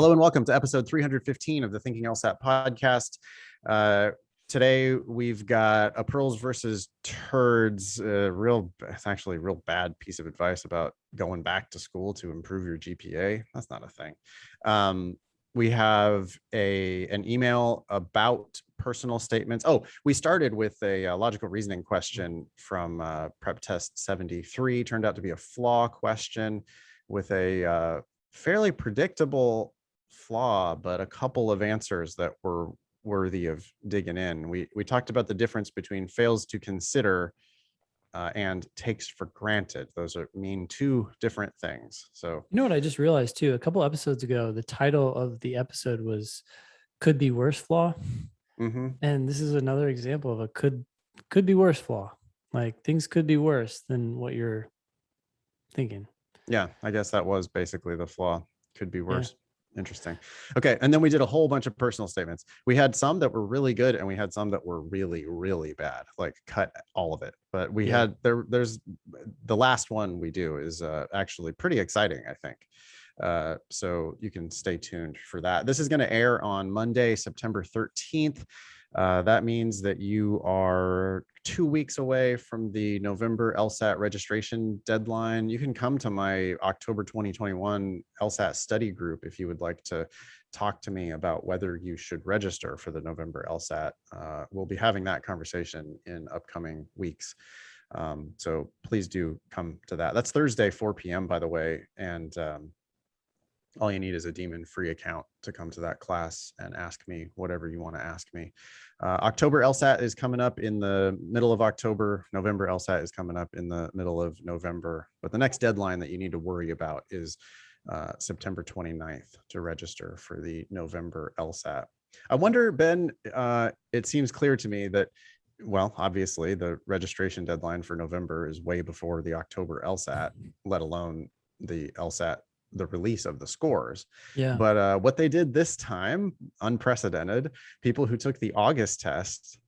Hello and welcome to episode 315 of the Thinking LSAT podcast. Today we've got a pearls versus turds. It's actually a real bad piece of advice about going back to school to improve your GPA. That's not a thing. We have an email about personal statements. Oh, we started with a logical reasoning question from PrepTest 73. Turned out to be a flaw question with a fairly predictable flaw, but a couple of answers that were worthy of digging in. We talked about the difference between fails to consider and takes for granted. Those mean two different things. So you know what I just realized too, a couple episodes ago, the title of the episode was "Could Be Worse" flaw. Mm-hmm. And this is another example of a could be worse flaw. Like things could be worse than what you're thinking. Yeah, I guess that was basically the flaw. Could be worse. Yeah. Interesting. Okay. And then we did a whole bunch of personal statements. We had some that were really good and we had some that were really, really bad, like cut all of it. But we had there's the last one we do is actually pretty exciting, I think. So you can stay tuned for that. This is going to air on Monday, September 13th. That means that you are 2 weeks away from the November LSAT registration deadline. You can come to my October 2021 LSAT study group if you would like to talk to me about whether you should register for the November LSAT. We'll be having that conversation in upcoming weeks. So please do come to that. That's Thursday, 4 p.m., by the way. And all you need is a Demon free account to come to that class and ask me whatever you want to ask me. October LSAT is coming up in the middle of October. November LSAT is coming up in the middle of November. But the next deadline that you need to worry about is September 29th to register for the November LSAT. I wonder, Ben, it seems clear to me that, well, obviously the registration deadline for November is way before the October LSAT, let alone the LSAT, the release of the scores. Yeah. But what they did this time, unprecedented, people who took the August test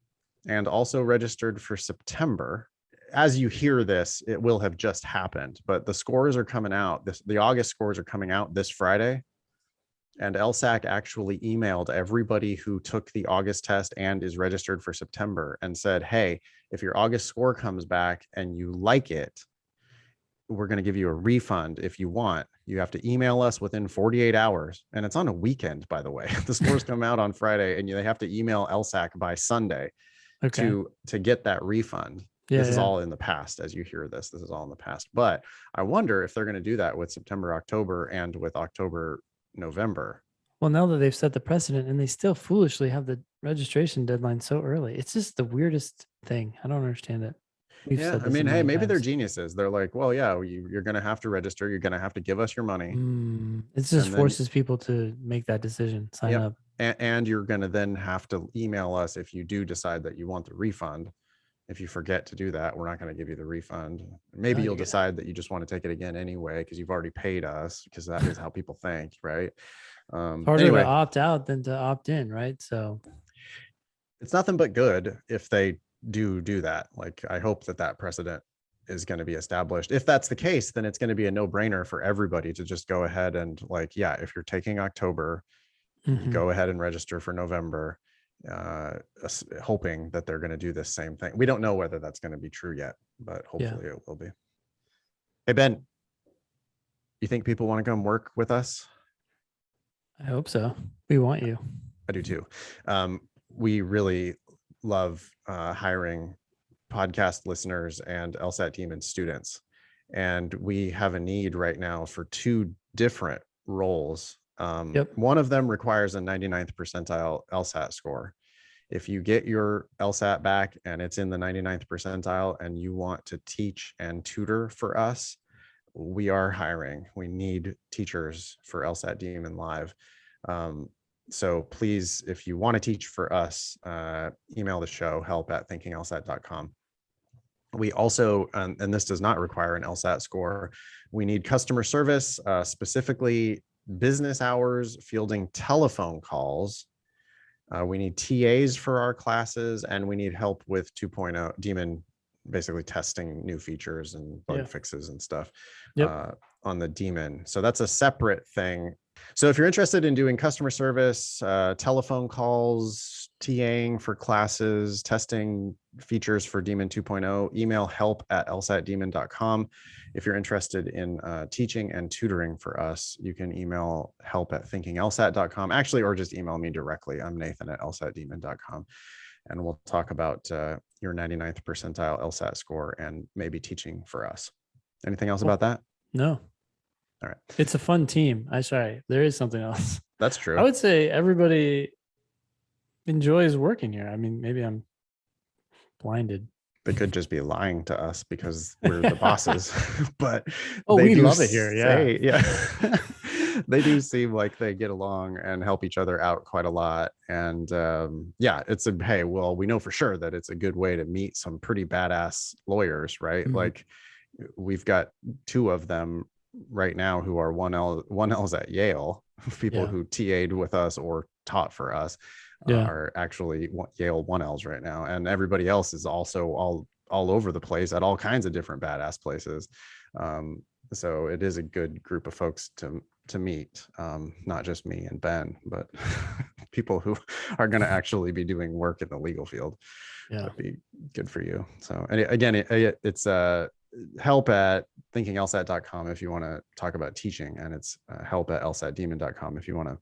and also registered for September, as you hear this, it will have just happened, but the scores are coming out. The August scores are coming out this Friday. And LSAC actually emailed everybody who took the August test and is registered for September and said, hey, if your August score comes back and you like it, we're going to give you a refund if you want. You have to email us within 48 hours. And it's on a weekend, by the way. The scores come out on Friday and they have to email LSAC by Sunday to get that refund. This is all in the past. As you hear this is all in the past. But I wonder if they're going to do that with September, October, and with October, November. Well, now that they've set the precedent and they still foolishly have the registration deadline so early, it's just the weirdest thing. I don't understand it. Yeah, I mean, hey, maybe they're geniuses. They're like, well, yeah, you're going to have to register. You're going to have to give us your money. It just forces people to make that decision, sign up. And you're going to then have to email us if you do decide that you want the refund. If you forget to do that, we're not going to give you the refund. Maybe you'll decide that you just want to take it again anyway, because you've already paid us, because that is how people think, right? It's harder to opt out than to opt in, right? So it's nothing but good if they do that. Like, I hope that precedent is going to be established. If that's the case, then it's going to be a no-brainer for everybody to just go ahead and, like, yeah, if you're taking October, you go ahead and register for November, hoping that they're going to do this same thing. We don't know whether that's going to be true yet, but hopefully it will be. Hey, Ben, you think people want to come work with us? I hope so. We want you. I do too. We really love hiring podcast listeners and LSAT Demon students. And we have a need right now for two different roles. One of them requires a 99th percentile LSAT score. If you get your LSAT back and it's in the 99th percentile and you want to teach and tutor for us, we are hiring. We need teachers for LSAT Demon Live. So please, if you want to teach for us, email the show, help@thinkinglsat.com. We also, and this does not require an LSAT score, we need customer service, specifically business hours, fielding telephone calls. We need TAs for our classes, and we need help with 2.0 Demon, basically testing new features and bug fixes and stuff on the Demon. So that's a separate thing. So if you're interested in doing customer service, telephone calls, TAing for classes, testing features for Daemon 2.0, email help@lsatdemon.com. If you're interested in teaching and tutoring for us, you can email help@thinkinglsat.com, actually, or just email me directly. I'm Nathan@lsatdemon.com. And we'll talk about your 99th percentile LSAT score and maybe teaching for us. Anything else about that? No. All right. It's a fun team. There is something else. That's true. I would say everybody enjoys working here. I mean, maybe I'm blinded. They could just be lying to us because we're the bosses, but we love it here. Yeah. They do seem like they get along and help each other out quite a lot. And hey, well, we know for sure that it's a good way to meet some pretty badass lawyers, right? Mhm. Like we've got 2 of them right now who are 1Ls at Yale, people who TA'd with us or taught for us. Are actually Yale 1Ls right now, and everybody else is also all over the place at all kinds of different badass places. So it is a good group of folks to meet, not just me and Ben, but people who are going to actually be doing work in the legal field. That'd be good for you. So again, it's help@thinkinglsat.com if you want to talk about teaching, and it's help@lsatdemon.com if you want to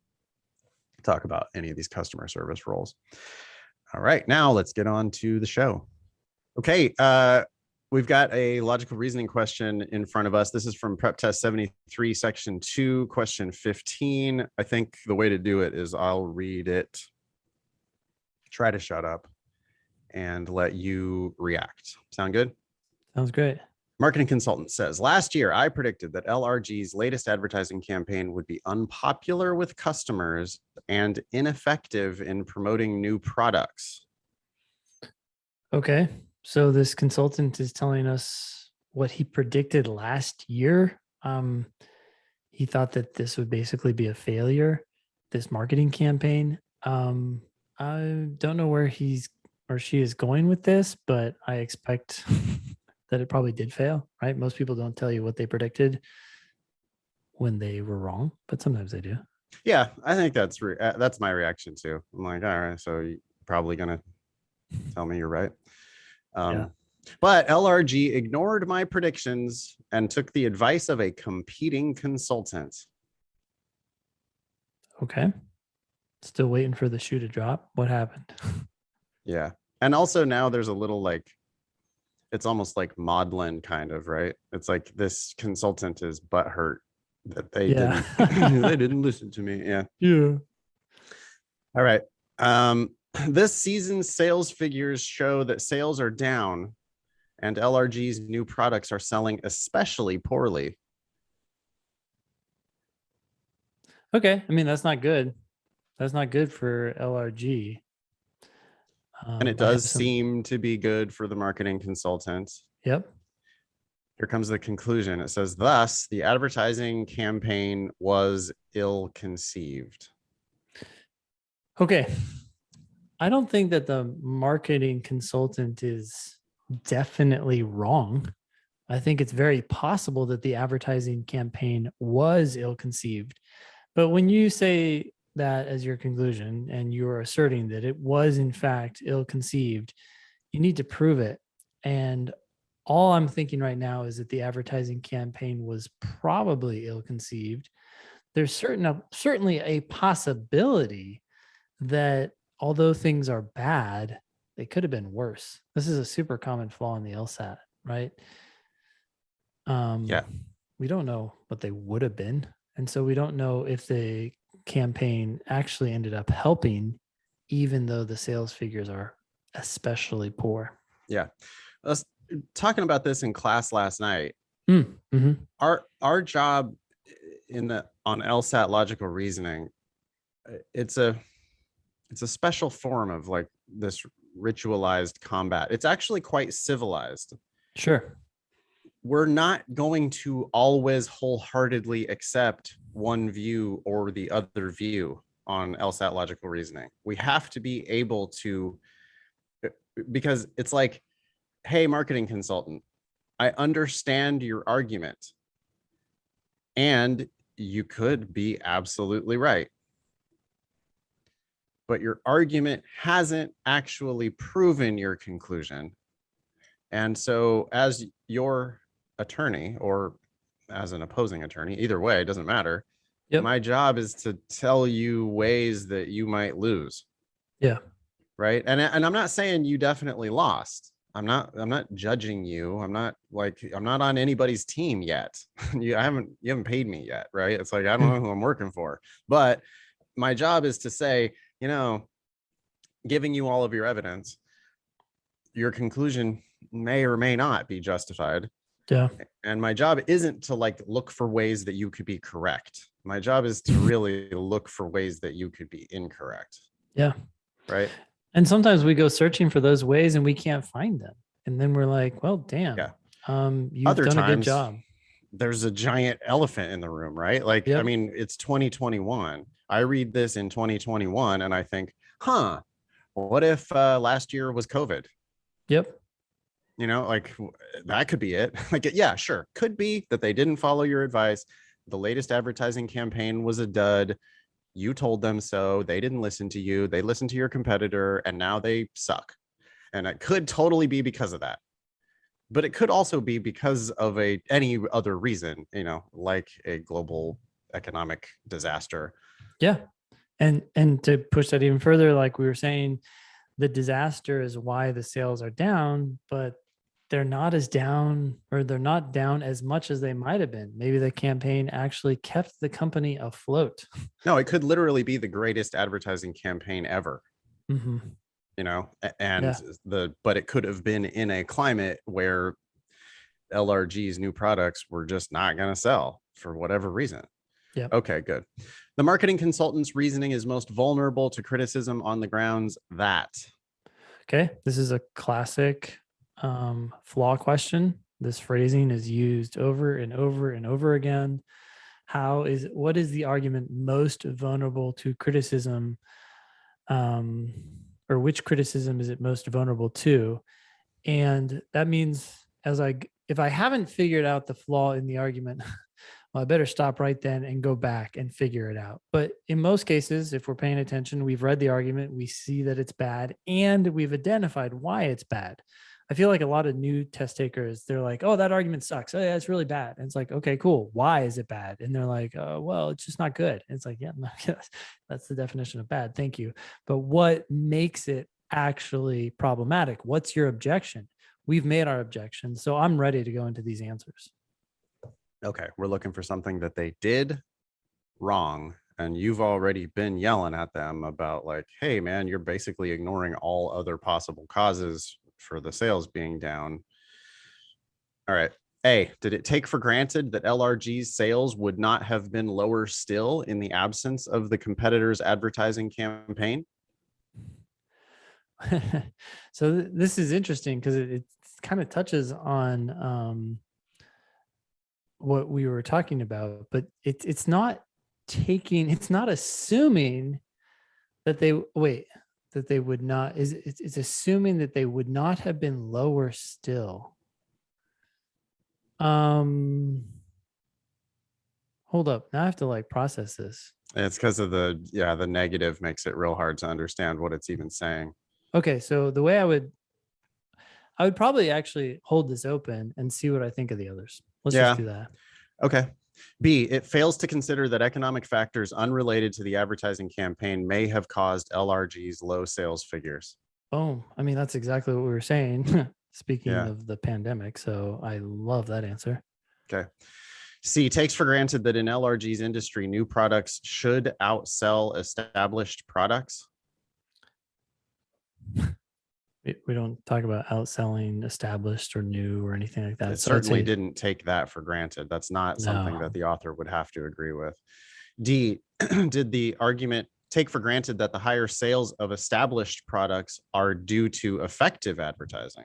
talk about any of these customer service roles. All right, now let's get on to the show. Okay, we've got a logical reasoning question in front of us. This is from PrepTest 73, section 2, question 15. I think the way to do it is I'll read it, try to shut up, and let you react. Sound good? Sounds great. Marketing consultant says, last year, I predicted that LRG's latest advertising campaign would be unpopular with customers and ineffective in promoting new products. Okay. So this consultant is telling us what he predicted last year. He thought that this would basically be a failure, this marketing campaign. I don't know where he's or she is going with this, but I expect that it probably did fail, right? Most people don't tell you what they predicted when they were wrong, but sometimes they do. Yeah, I think that's my reaction too. I'm like, all right, so you're probably gonna tell me you're right. But LRG ignored my predictions and took the advice of a competing consultant. Okay. Still waiting for the shoe to drop. What happened? Yeah. And also now there's a little like, it's almost like maudlin kind of, right? It's like this consultant is butthurt that they didn't they didn't listen to me. Yeah. All right. This season's sales figures show that sales are down and LRG's new products are selling especially poorly. Okay. I mean, that's not good. That's not good for LRG. And it does seem to be good for the marketing consultant. Yep. Here comes the conclusion. It says, thus, the advertising campaign was ill-conceived. Okay. I don't think that the marketing consultant is definitely wrong. I think it's very possible that the advertising campaign was ill-conceived. But when you say that as your conclusion and you're asserting that it was in fact ill-conceived, you need to prove it. And all I'm thinking right now is that the advertising campaign was probably ill-conceived. There's certainly a possibility that although things are bad, they could have been worse. This is a super common flaw in the LSAT, right? Yeah. We don't know what they would have been. And so we don't know if the campaign actually ended up helping, even though the sales figures are especially poor. Yeah. I was talking about this in class last night. Mm-hmm. Our job on LSAT logical reasoning, it's a special form of like this ritualized combat. It's actually quite civilized. Sure. We're not going to always wholeheartedly accept one view or the other view on LSAT logical reasoning. We have to be able to, because it's like, hey, marketing consultant, I understand your argument and you could be absolutely right, but your argument hasn't actually proven your conclusion. And so as your attorney, or as an opposing attorney, either way, it doesn't matter. Yep. My job is to tell you ways that you might lose. Yeah. Right. And I'm not saying you definitely lost. I'm not judging you. I'm not on anybody's team yet. You haven't paid me yet. Right. It's like, I don't know who I'm working for, but my job is to say, giving you all of your evidence, your conclusion may or may not be justified. Yeah. And my job isn't to look for ways that you could be correct. My job is to really look for ways that you could be incorrect. Yeah. Right. And sometimes we go searching for those ways and we can't find them. And then we're like, well, damn, yeah. You've Other done times, a good job. There's a giant elephant in the room, right? Yep. I mean, it's 2021. I read this in 2021 and I think, what if last year was COVID? Yep. That could be it. Yeah, sure. Could be that they didn't follow your advice. The latest advertising campaign was a dud. You told them so. They didn't listen to you. They listened to your competitor and now they suck. And it could totally be because of that. But it could also be because of any other reason, like a global economic disaster. Yeah. And to push that even further, like we were saying, the disaster is why the sales are down, but they're not as down, or they're not down as much as they might have been. Maybe the campaign actually kept the company afloat. No, it could literally be the greatest advertising campaign ever. Mm-hmm. But it could have been in a climate where LRG's new products were just not going to sell for whatever reason. Yeah. Okay, good. The marketing consultant's reasoning is most vulnerable to criticism on the grounds that. Okay, this is a classic flaw question. This phrasing is used over and over and over again. What is the argument most vulnerable to criticism? Or which criticism is it most vulnerable to? And that means if I haven't figured out the flaw in the argument, well, I better stop right then and go back and figure it out. But in most cases, if we're paying attention, we've read the argument, we see that it's bad, and we've identified why it's bad. I feel like a lot of new test takers, they're like, oh, that argument sucks. Oh, yeah, it's really bad. And it's like, okay, cool. Why is it bad? And they're like, well, it's just not good. And it's like, yeah, no, that's the definition of bad. Thank you. But what makes it actually problematic? What's your objection? We've made our objection. So I'm ready to go into these answers. Okay, we're looking for something that they did wrong. And you've already been yelling at them about hey, man, you're basically ignoring all other possible causes for the sales being down. All right. A, did it take for granted that LRG's sales would not have been lower still in the absence of the competitor's advertising campaign? So this is interesting because it kind of touches on what we were talking about, but it's not assuming that they would not, it's assuming that they would not have been lower still. Hold up. Now I have to process this. It's because of the negative makes it real hard to understand what it's even saying. Okay. So the way I would probably actually hold this open and see what I think of the others. Let's just do that. Okay. B, it fails to consider that economic factors unrelated to the advertising campaign may have caused LRG's low sales figures. Oh, I mean, that's exactly what we were saying. Speaking of the pandemic. So I love that answer. Okay. C, takes for granted that in LRG's industry, new products should outsell established products. We don't talk about outselling established or new or anything like that. It certainly didn't take that for granted. That's not something that the author would have to agree with. D, did the argument take for granted that the higher sales of established products are due to effective advertising?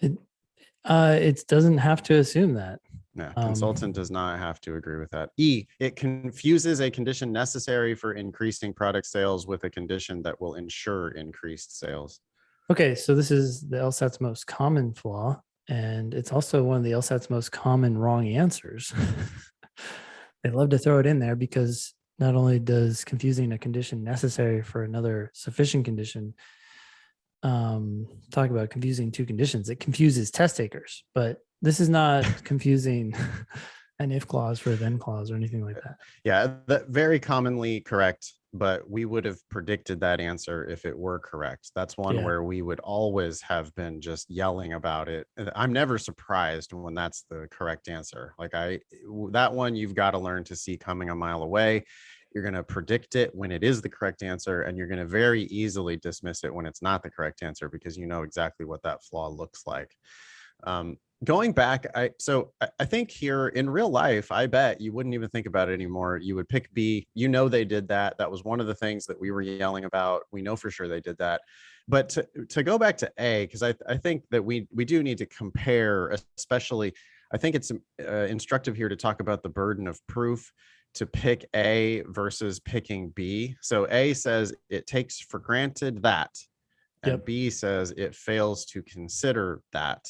It doesn't have to assume that. No, consultant does not have to agree with that. E, it confuses a condition necessary for increasing product sales with a condition that will ensure increased sales. Okay, so this is the LSAT's most common flaw. And it's also one of the LSAT's most common wrong answers. They love to throw it in there because not only does confusing a condition necessary for another sufficient condition, talk about confusing two conditions, it confuses test takers, but this is not confusing an if clause for a then clause or anything like that. Yeah, that very commonly correct, but we would have predicted that answer if it were correct. That's one where we would always have been just yelling about it. I'm never surprised when that's the correct answer. Like that one, you've got to learn to see coming a mile away. You're going to predict it when it is the correct answer, and you're going to very easily dismiss it when it's not the correct answer because you know exactly what that flaw looks like. Going back, I think here in real life, I bet you wouldn't even think about it anymore. You would pick B. You know they did that. That was one of the things that we were yelling about. We know for sure they did that. But to go back to A, because I think that we do need to compare, especially, I think it's instructive here to talk about the burden of proof to pick A versus picking B. So A says it takes for granted that, and B says it fails to consider that.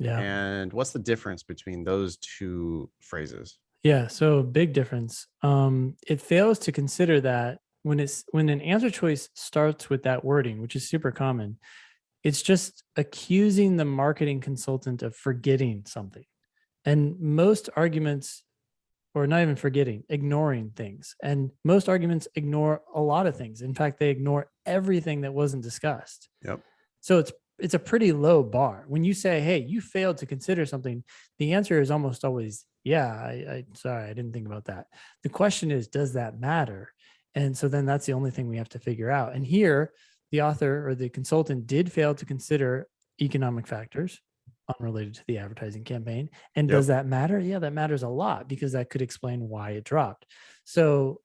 Yeah. And what's the difference between those two phrases? Yeah, so big difference. It fails to consider that when an answer choice starts with that wording, which is super common, it's just accusing the marketing consultant of forgetting something. And most arguments, or not even forgetting, ignoring things. And most arguments ignore a lot of things. In fact, they ignore everything that wasn't discussed. Yep. So it's a pretty low bar. When you say, hey, you failed to consider something, the answer is almost always, yeah, I sorry, I didn't think about that. The question is, does that matter? And so then that's the only thing we have to figure out. And here, the author or the consultant did fail to consider economic factors unrelated to the advertising campaign. And does that matter? Yeah, that matters a lot because that could explain why it dropped. So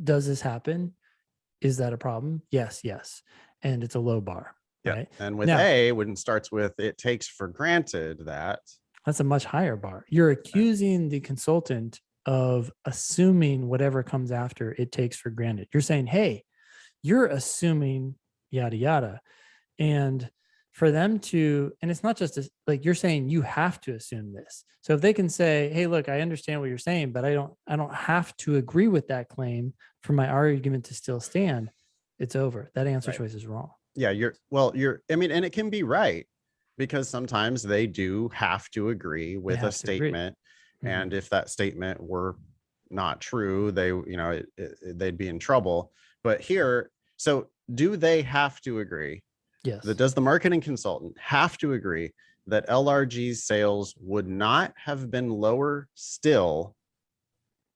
does this happen? Is that a problem? Yes. And it's a low bar. Yeah. Right? And with A, when it starts with it takes for granted that, that's a much higher bar. You're accusing the consultant of assuming whatever comes after it takes for granted. You're saying, hey, you're assuming yada yada. And for them to, and it's not just like you're saying you have to assume this. So if they can say, hey, look, I understand what you're saying, but I don't have to agree with that claim for my argument to still stand, it's over. That answer choice is wrong. Yeah, I mean, and it can be right because sometimes they do have to agree with a statement. And if that statement were not true, they'd be in trouble. But here, so do they have to agree? Yes. Does the marketing consultant have to agree that LRG's sales would not have been lower still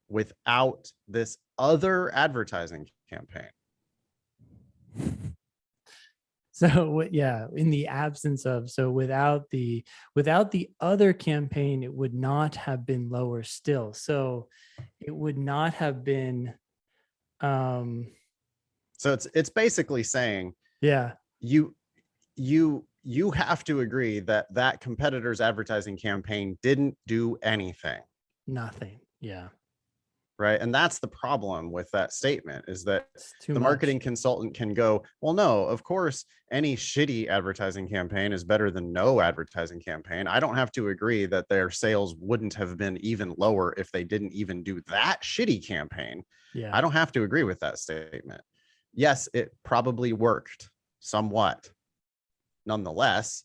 without this other advertising campaign? So yeah, in the absence of, so without the other campaign, it would not have been lower still. So it would not have been. So it's basically saying, yeah, you have to agree that competitor's advertising campaign didn't do anything. Nothing. Yeah. Right. And that's the problem with that statement, is that the marketing consultant can go, well, no, of course, any shitty advertising campaign is better than no advertising campaign. I don't have to agree that their sales wouldn't have been even lower if they didn't even do that shitty campaign. Yeah. I don't have to agree with that statement. Yes, it probably worked somewhat. Nonetheless,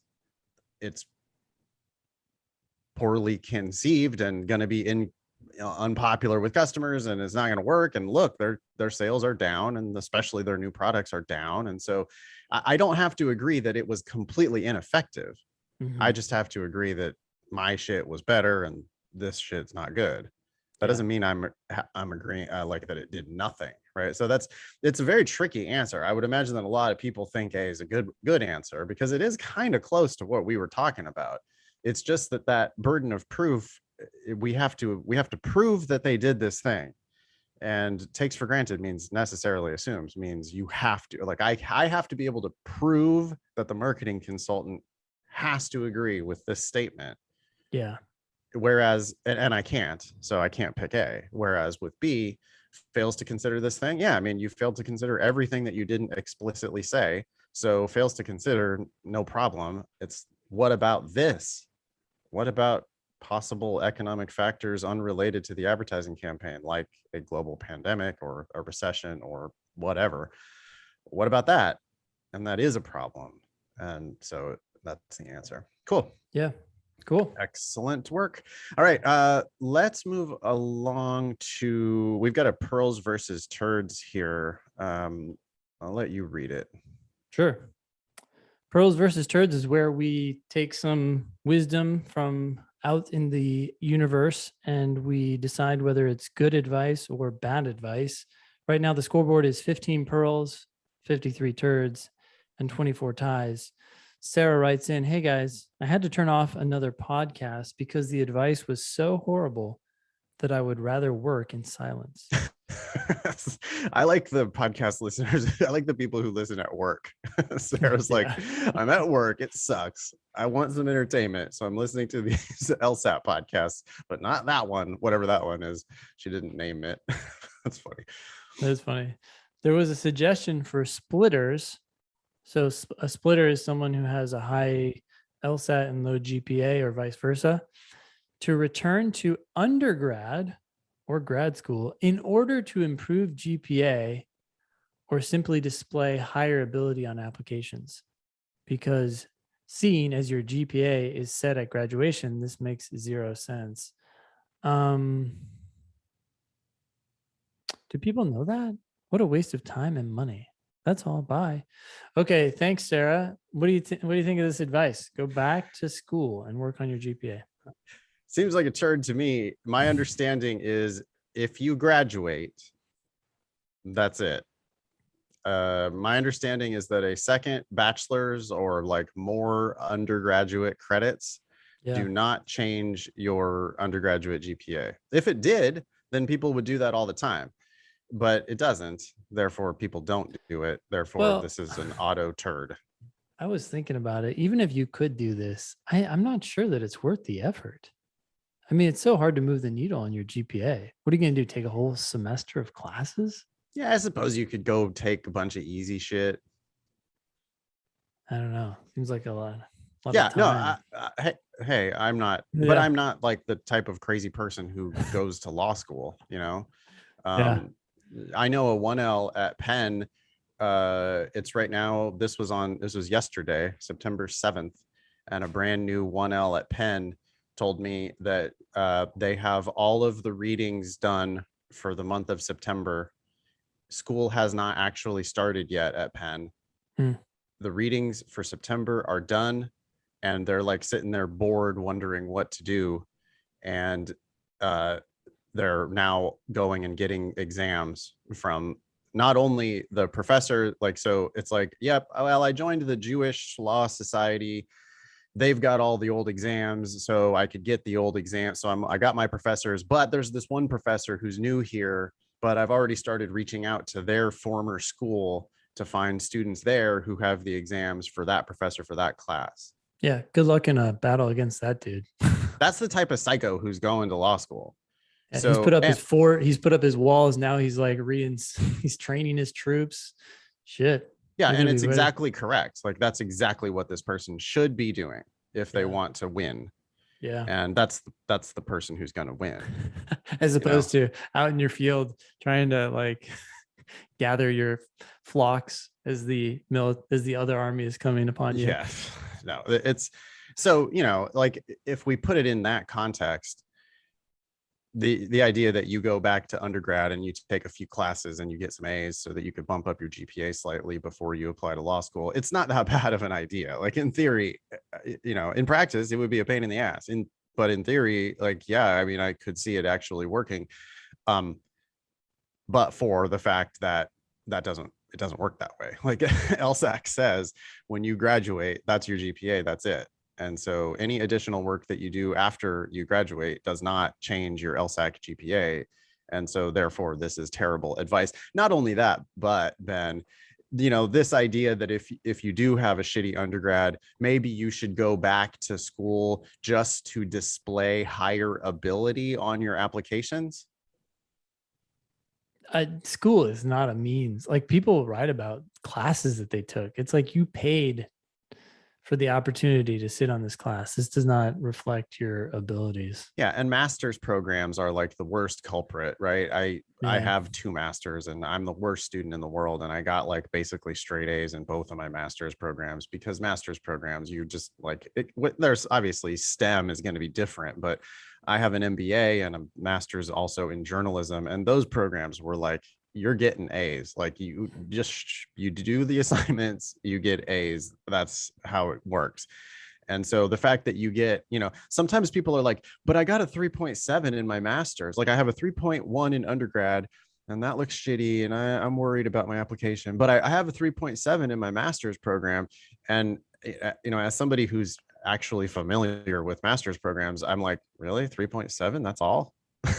it's poorly conceived and going to be unpopular with customers, and it's not going to work. And look, their sales are down, and especially their new products are down. And so I don't have to agree that it was completely ineffective. I just have to agree that my shit was better and this shit's not good. That doesn't mean I'm agreeing like that it did nothing, right? So it's a very tricky answer. I would imagine that a lot of people think A is a good answer because it is kind of close to what we were talking about. It's just that burden of proof, we have to prove that they did this thing. And takes for granted means necessarily assumes, means you have to, like, I have to be able to prove that the marketing consultant has to agree with this statement. Yeah. Whereas, and I can't, so I can't pick A. Whereas with B, fails to consider this thing. Yeah, I mean, you failed to consider everything that you didn't explicitly say. So fails to consider, no problem. It's what about this? What about possible economic factors unrelated to the advertising campaign, like a global pandemic or a recession or whatever? What about that? And that is a problem. And so that's the answer. Cool. Yeah. Cool. Excellent work. All right. Let's move along to, we've got a pearls versus turds here. I'll let you read it. Sure. Pearls versus turds is where we take some wisdom from out in the universe and we decide whether it's good advice or bad advice. Right now, the scoreboard is 15 pearls, 53 turds, and 24 ties. Sarah writes in, "Hey guys, I had to turn off another podcast because the advice was so horrible that I would rather work in silence." I like the podcast listeners. I like the people who listen at work. Sarah's like, I'm at work. It sucks. I want some entertainment. So I'm listening to these LSAT podcasts, but not that one, whatever that one is. She didn't name it. That's funny. That is funny. There was a suggestion for splitters. So a splitter is someone who has a high LSAT and low GPA or vice versa, to return to undergrad or grad school in order to improve GPA or simply display higher ability on applications. Because seeing as your GPA is set at graduation, this makes zero sense. Do people know that? What a waste of time and money. That's all. Bye. Okay. Thanks, Sarah. What do you think of this advice? Go back to school and work on your GPA. Seems like a turd to me. My understanding is if you graduate, that's it. My understanding is that a second bachelor's or like more undergraduate credits do not change your undergraduate GPA. If it did, then people would do that all the time, but it doesn't. Therefore, people don't do it. Therefore, this is an auto turd. I was thinking about it. Even if you could do this, I'm not sure that it's worth the effort. I mean, it's so hard to move the needle on your GPA. What are you going to do? Take a whole semester of classes? Yeah, I suppose you could go take a bunch of easy shit. I don't know. Seems like a lot of time. No, hey, I'm not, but I'm not like the type of crazy person who goes to law school, you know? I know a 1L at Penn. It's right now, this was yesterday, September 7th, and a brand new 1L at Penn told me that they have all of the readings done for the month of September. School has not actually started yet at Penn. The readings for September are done, and they're like sitting there bored, wondering what to do. And they're now going and getting exams from not only the professor, like, so it's like, yep, well, I joined the Jewish Law Society. They've got all the old exams, so I could get the old exams. So I got my professors, but there's this one professor who's new here, but I've already started reaching out to their former school to find students there who have the exams for that professor for that class. Yeah, good luck in a battle against that dude. That's the type of psycho who's going to law school. So he's put up he's put up his walls. Now he's like he's training his troops. Shit. Yeah, and it's exactly correct. Like, that's exactly what this person should be doing if they want to win. Yeah. And that's the person who's going to win. As opposed to out in your field trying to like gather your flocks as the other army is coming upon you. Yeah. No, it's so, you know, like if we put it in that context, the idea that you go back to undergrad and you take a few classes and you get some A's so that you could bump up your GPA slightly before you apply to law school, it's not that bad of an idea. Like, in theory, you know, in practice, it would be a pain in the ass. But in theory, like, yeah, I mean, I could see it actually working. But for the fact that it doesn't work that way. Like LSAC says, when you graduate, that's your GPA, that's it. And so any additional work that you do after you graduate does not change your LSAC GPA. And so therefore, this is terrible advice. Not only that, but then, you know, this idea that if you do have a shitty undergrad, maybe you should go back to school just to display higher ability on your applications. School is not a means. Like, people write about classes that they took. It's like you paid for the opportunity to sit on this class. This does not reflect your abilities. Yeah, and master's programs are like the worst culprit, right? I have 2 masters and I'm the worst student in the world, and I got like basically straight A's in both of my master's programs, because master's programs, you just like there's obviously STEM is going to be different, but I have an MBA and a master's also in journalism, and those programs were like, you're getting A's. Like you do the assignments, you get A's. That's how it works. And so the fact that you get, sometimes people are like, but I got a 3.7 in my master's. Like I have a 3.1 in undergrad, and that looks shitty, and I'm worried about my application. But I have a 3.7 in my master's program. And, as somebody who's actually familiar with master's programs, I'm like, really? 3.7? That's all?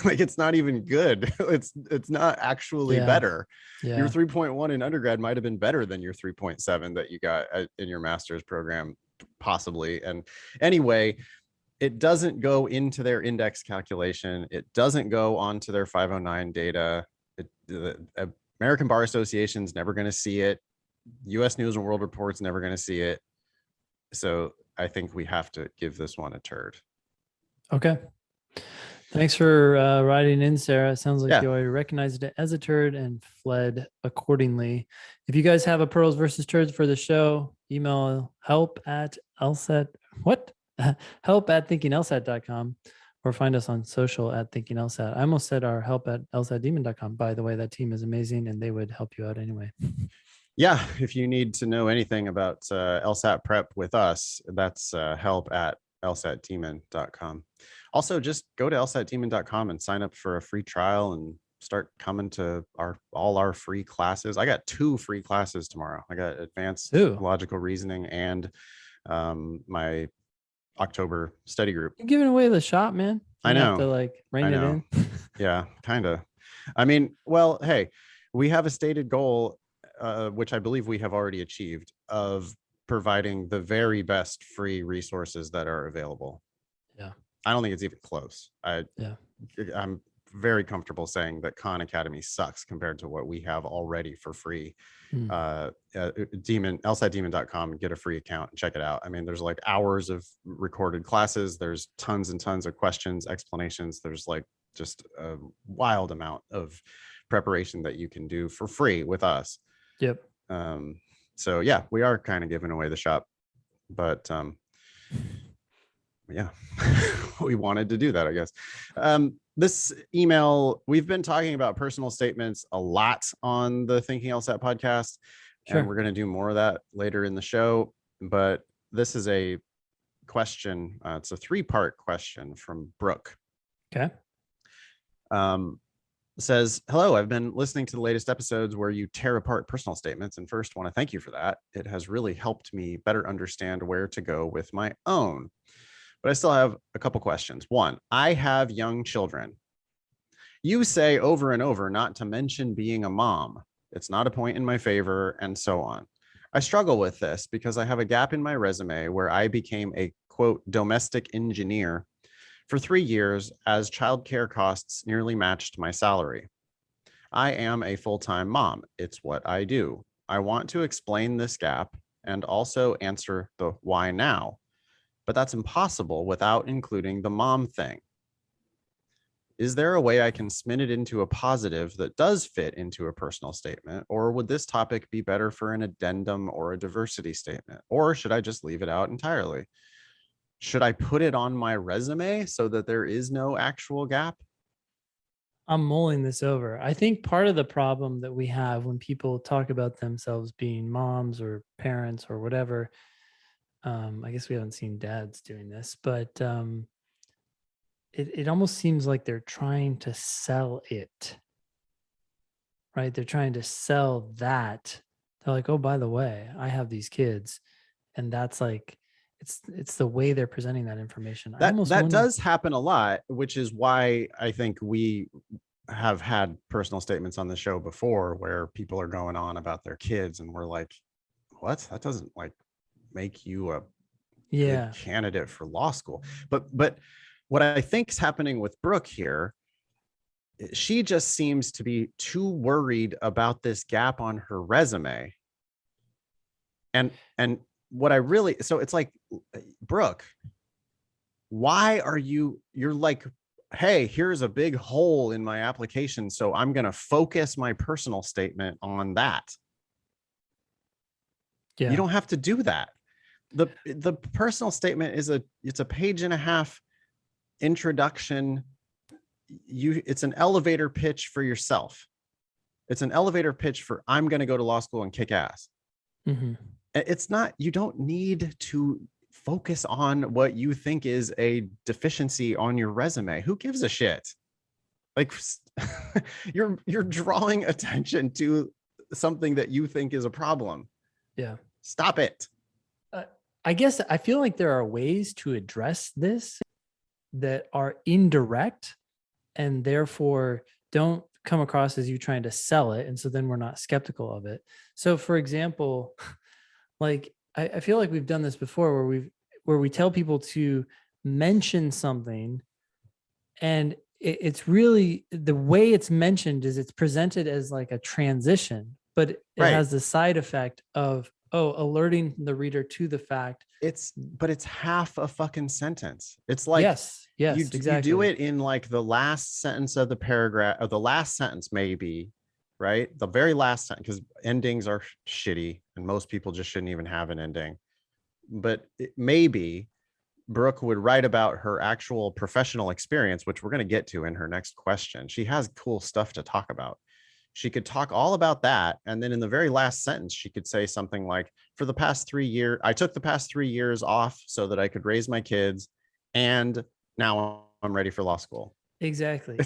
Like it's not even good. It's not actually better. Your 3.1 in undergrad might have been better than your 3.7 that you got in your master's program, possibly. And anyway, it doesn't go into their index calculation. It doesn't go onto their 509 data. The American Bar Association's never going to see it. US News and World Report's never going to see it. So I think we have to give this one a turd. Okay. Thanks for writing in, Sarah. It sounds like you already recognized it as a turd and fled accordingly. If you guys have a pearls versus turds for the show, email help at thinkinglsat.com, or find us on social at thinkinglsat. I almost said our help at lsatdemon.com. By the way, that team is amazing and they would help you out anyway. Yeah, if you need to know anything about LSAT prep with us, that's help at lsatdemon.com. Also, just go to lsatdemon.com and sign up for a free trial and start coming to all our free classes. I got 2 free classes tomorrow. I got advanced logical reasoning and my October study group. You're giving away the shop, man. I know. Have to rein it in. Yeah, kind of. I mean, well, hey, we have a stated goal, which I believe we have already achieved, of providing the very best free resources that are available. Yeah. I don't think it's even close. I'm very comfortable saying that Khan Academy sucks compared to what we have already for free. lsatdemon.com, get a free account and check it out. I mean, there's like hours of recorded classes. There's tons and tons of questions, explanations. There's like just a wild amount of preparation that you can do for free with us. Yep. So yeah, we are kind of giving away the shop, but yeah, we wanted to do that, I guess. This email, we've been talking about personal statements a lot on the Thinking LSAT podcast, and we're going to do more of that later in the show. But this is a question. It's a 3-part question from Brooke. Okay. Says, hello, I've been listening to the latest episodes where you tear apart personal statements, and first want to thank you for that. It has really helped me better understand where to go with my own. But I still have a couple questions. 1, I have young children. You say over and over not to mention being a mom. It's not a point in my favor, and so on. I struggle with this because I have a gap in my resume where I became a, quote, domestic engineer for 3 years as childcare costs nearly matched my salary. I am a full-time mom. It's what I do. I want to explain this gap and also answer the why now. But that's impossible without including the mom thing. Is there a way I can spin it into a positive that does fit into a personal statement? Or would this topic be better for an addendum or a diversity statement? Or should I just leave it out entirely? Should I put it on my resume so that there is no actual gap? I'm mulling this over. I think part of the problem that we have when people talk about themselves being moms or parents or whatever, I guess we haven't seen dads doing this, but it almost seems like they're trying to sell it, right? They're trying to sell that. They're like, oh, by the way, I have these kids. And that's like, it's the way they're presenting that information. That does happen a lot, which is why I think we have had personal statements on the show before where people are going on about their kids and we're like, what? That doesn't like make you a good candidate for law school. But what I think is happening with Brooke here, she just seems to be too worried about this gap on her resume. And what I really, so it's like, Brooke, why are you're like, hey, here's a big hole in my application, so I'm going to focus my personal statement on that. You don't have to do that. The personal statement is it's a page and a half introduction. It's an elevator pitch for yourself. It's an elevator pitch for, I'm going to go to law school and kick ass. Mm-hmm. It's not, you don't need to focus on what you think is a deficiency on your resume. Who gives a shit? Like, you're drawing attention to something that you think is a problem. Yeah. Stop it. I guess I feel like there are ways to address this that are indirect and therefore don't come across as you trying to sell it. And so then we're not skeptical of it. So for example, like I feel like we've done this before where we tell people to mention something, and it's really the way it's mentioned is it's presented as like a transition, but it has the side effect of, alerting the reader to the fact. But it's half a fucking sentence. It's like, yes, exactly. You do it in like the last sentence of the paragraph, or the last sentence, maybe, right? The very last sentence, because endings are shitty and most people just shouldn't even have an ending. But maybe Brooke would write about her actual professional experience, which we're going to get to in her next question. She has cool stuff to talk about. She could talk all about that. And then in the very last sentence, she could say something like, for the past 3 years, I took the past 3 years off so that I could raise my kids. And now I'm ready for law school. Exactly.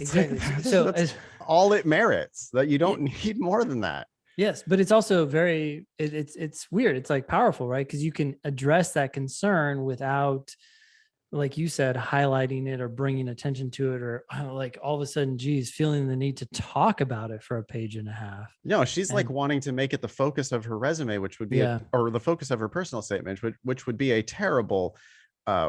So that's all it merits. That you don't need more than that. Yes, but it's also very, it's weird. It's like powerful, right? Because you can address that concern without, like you said, highlighting it or bringing attention to it, or like all of a sudden, geez, feeling the need to talk about it for a page and a half. No, she's like wanting to make it the focus of her resume, which would be, or the focus of her personal statement, which would be a terrible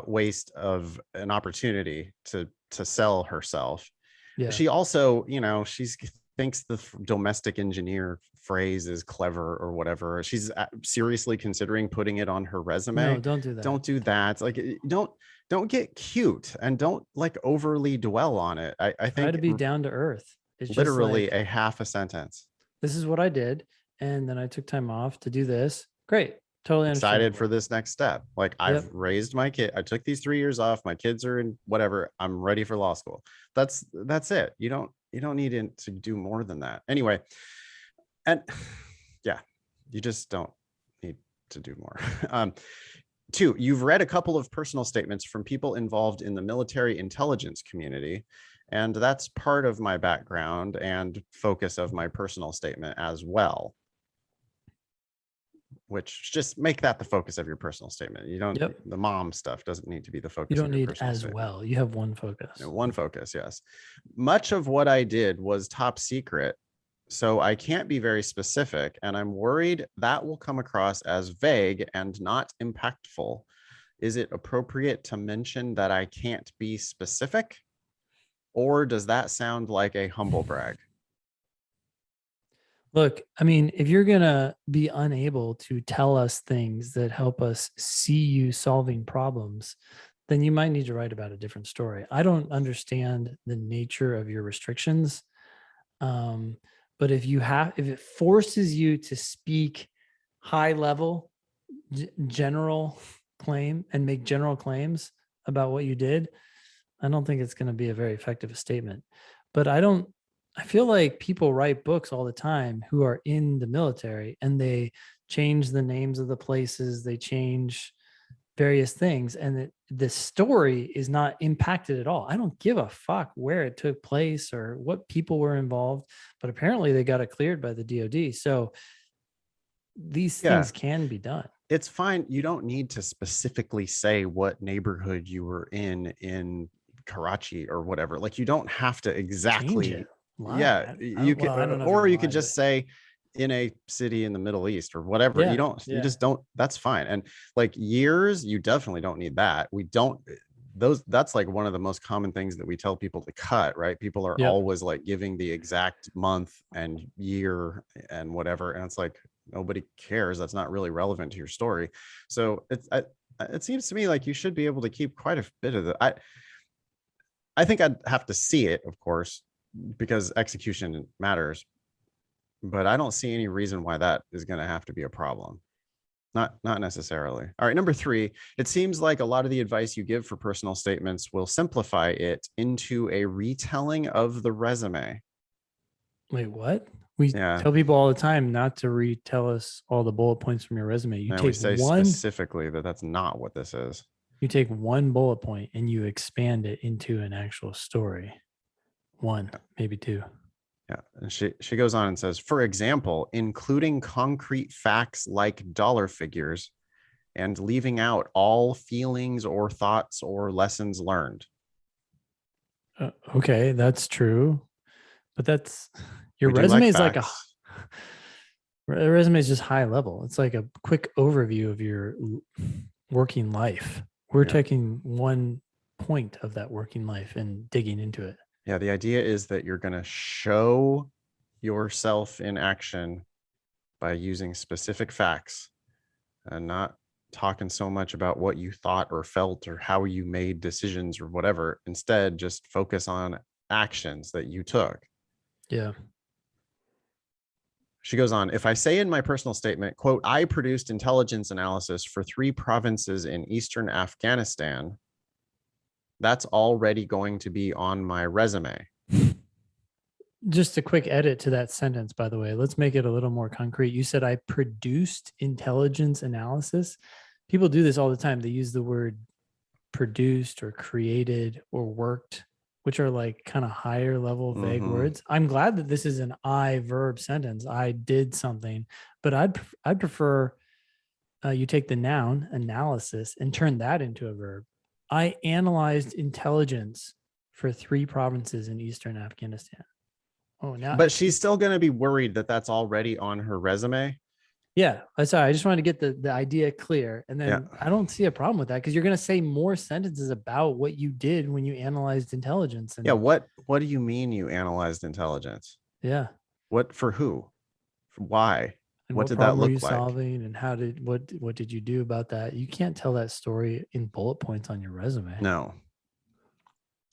waste of an opportunity to sell herself. Yeah. She also, she thinks the domestic engineer phrase is clever or whatever. She's seriously considering putting it on her resume. No, don't do that. Don't do that. Like, don't get cute and don't like overly dwell on it. I think try to be down to earth. It's literally just like, a half a sentence. This is what I did, and then I took time off to do this. Great. Totally excited for this next step. Like, I've raised my kid. I took these 3 years off. My kids are in whatever. I'm ready for law school. That's it. You don't need to do more than that. Anyway, and yeah, you just don't need to do more. 2, you've read a couple of personal statements from people involved in the military intelligence community, and that's part of my background and focus of my personal statement as well. Which, just make that the focus of your personal statement. You don't, the mom stuff doesn't need to be the focus. You don't need as well. You have one focus. One focus, yes. Much of what I did was top secret, so I can't be very specific, and I'm worried that will come across as vague and not impactful. Is it appropriate to mention that I can't be specific, or does that sound like a humble brag? Look, I mean, if you're going to be unable to tell us things that help us see you solving problems, then you might need to write about a different story. I don't understand the nature of your restrictions. But if it forces you to speak high level, general claim and make general claims about what you did, I don't think it's going to be a very effective statement. But I feel like people write books all the time who are in the military, and they change the names of the places, they change various things, and the story is not impacted at all. I don't give a fuck where it took place or what people were involved, but apparently they got it cleared by the DoD. So these things can be done. It's fine. You don't need to specifically say what neighborhood you were in Karachi or whatever. Like, you don't have to exactly. You can, or you could just say in a city in the Middle East or whatever. You just don't. That's fine. And like years, you definitely don't need that. That's like one of the most common things that we tell people to cut, right? People are always like giving the exact month and year and whatever. And it's like, nobody cares. That's not really relevant to your story. So it seems to me like you should be able to keep quite a bit of the. I think I'd have to see it, of course, because execution matters. But I don't see any reason why that is going to have to be a problem. Not necessarily. All right, number 3, it seems like a lot of the advice you give for personal statements will simplify it into a retelling of the resume. Wait, what? We Yeah. tell people all the time not to retell us all the bullet points from your resume. And we say specifically that that's not what this is. You take one bullet point and you expand it into an actual story. One, maybe 2. Yeah. And she goes on and says, for example, including concrete facts like dollar figures and leaving out all feelings or thoughts or lessons learned. Okay, that's true. But that's your resume is like a resume is just high level. It's like a quick overview of your working life. We're taking one point of that working life and digging into it. Yeah, the idea is that you're going to show yourself in action by using specific facts and not talking so much about what you thought or felt or how you made decisions or whatever. Instead, just focus on actions that you took. Yeah. She goes on, if I say in my personal statement, quote, I produced intelligence analysis for 3 provinces in Eastern Afghanistan, that's already going to be on my resume. Just a quick edit to that sentence, by the way. Let's make it a little more concrete. You said I produced intelligence analysis. People do this all the time. They use the word produced or created or worked, which are like kind of higher level vague words. I'm glad that this is an I verb sentence. I did something, but I'd prefer you take the noun analysis and turn that into a verb. I analyzed intelligence for 3 provinces in Eastern Afghanistan. Oh, now. But she's still going to be worried that that's already on her resume. Yeah, sorry. I just wanted to get the idea clear. And then I don't see a problem with that because you're going to say more sentences about what you did when you analyzed intelligence. And what do you mean you analyzed intelligence? Yeah. What, for who? For why? And what did that look like? Solving, and what did you do about that? You can't tell that story in bullet points on your resume. No.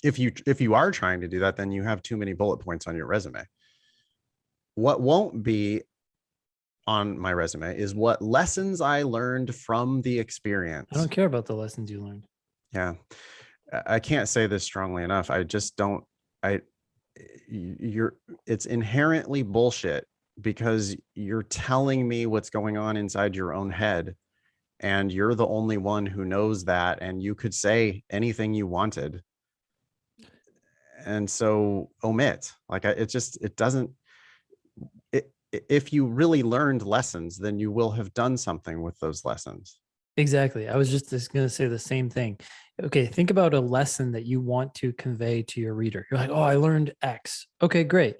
If you are trying to do that, then you have too many bullet points on your resume. What won't be on my resume is what lessons I learned from the experience. I don't care about the lessons you learned. Yeah. I can't say this strongly enough. I just don't, it's inherently bullshit because you're telling me what's going on inside your own head and you're the only one who knows that. And you could say anything you wanted. And so omit, like it doesn't, if you really learned lessons, then you will have done something with those lessons. Exactly. I was just going to say the same thing. Okay. Think about a lesson that you want to convey to your reader. You're like, oh, I learned X. Okay, great.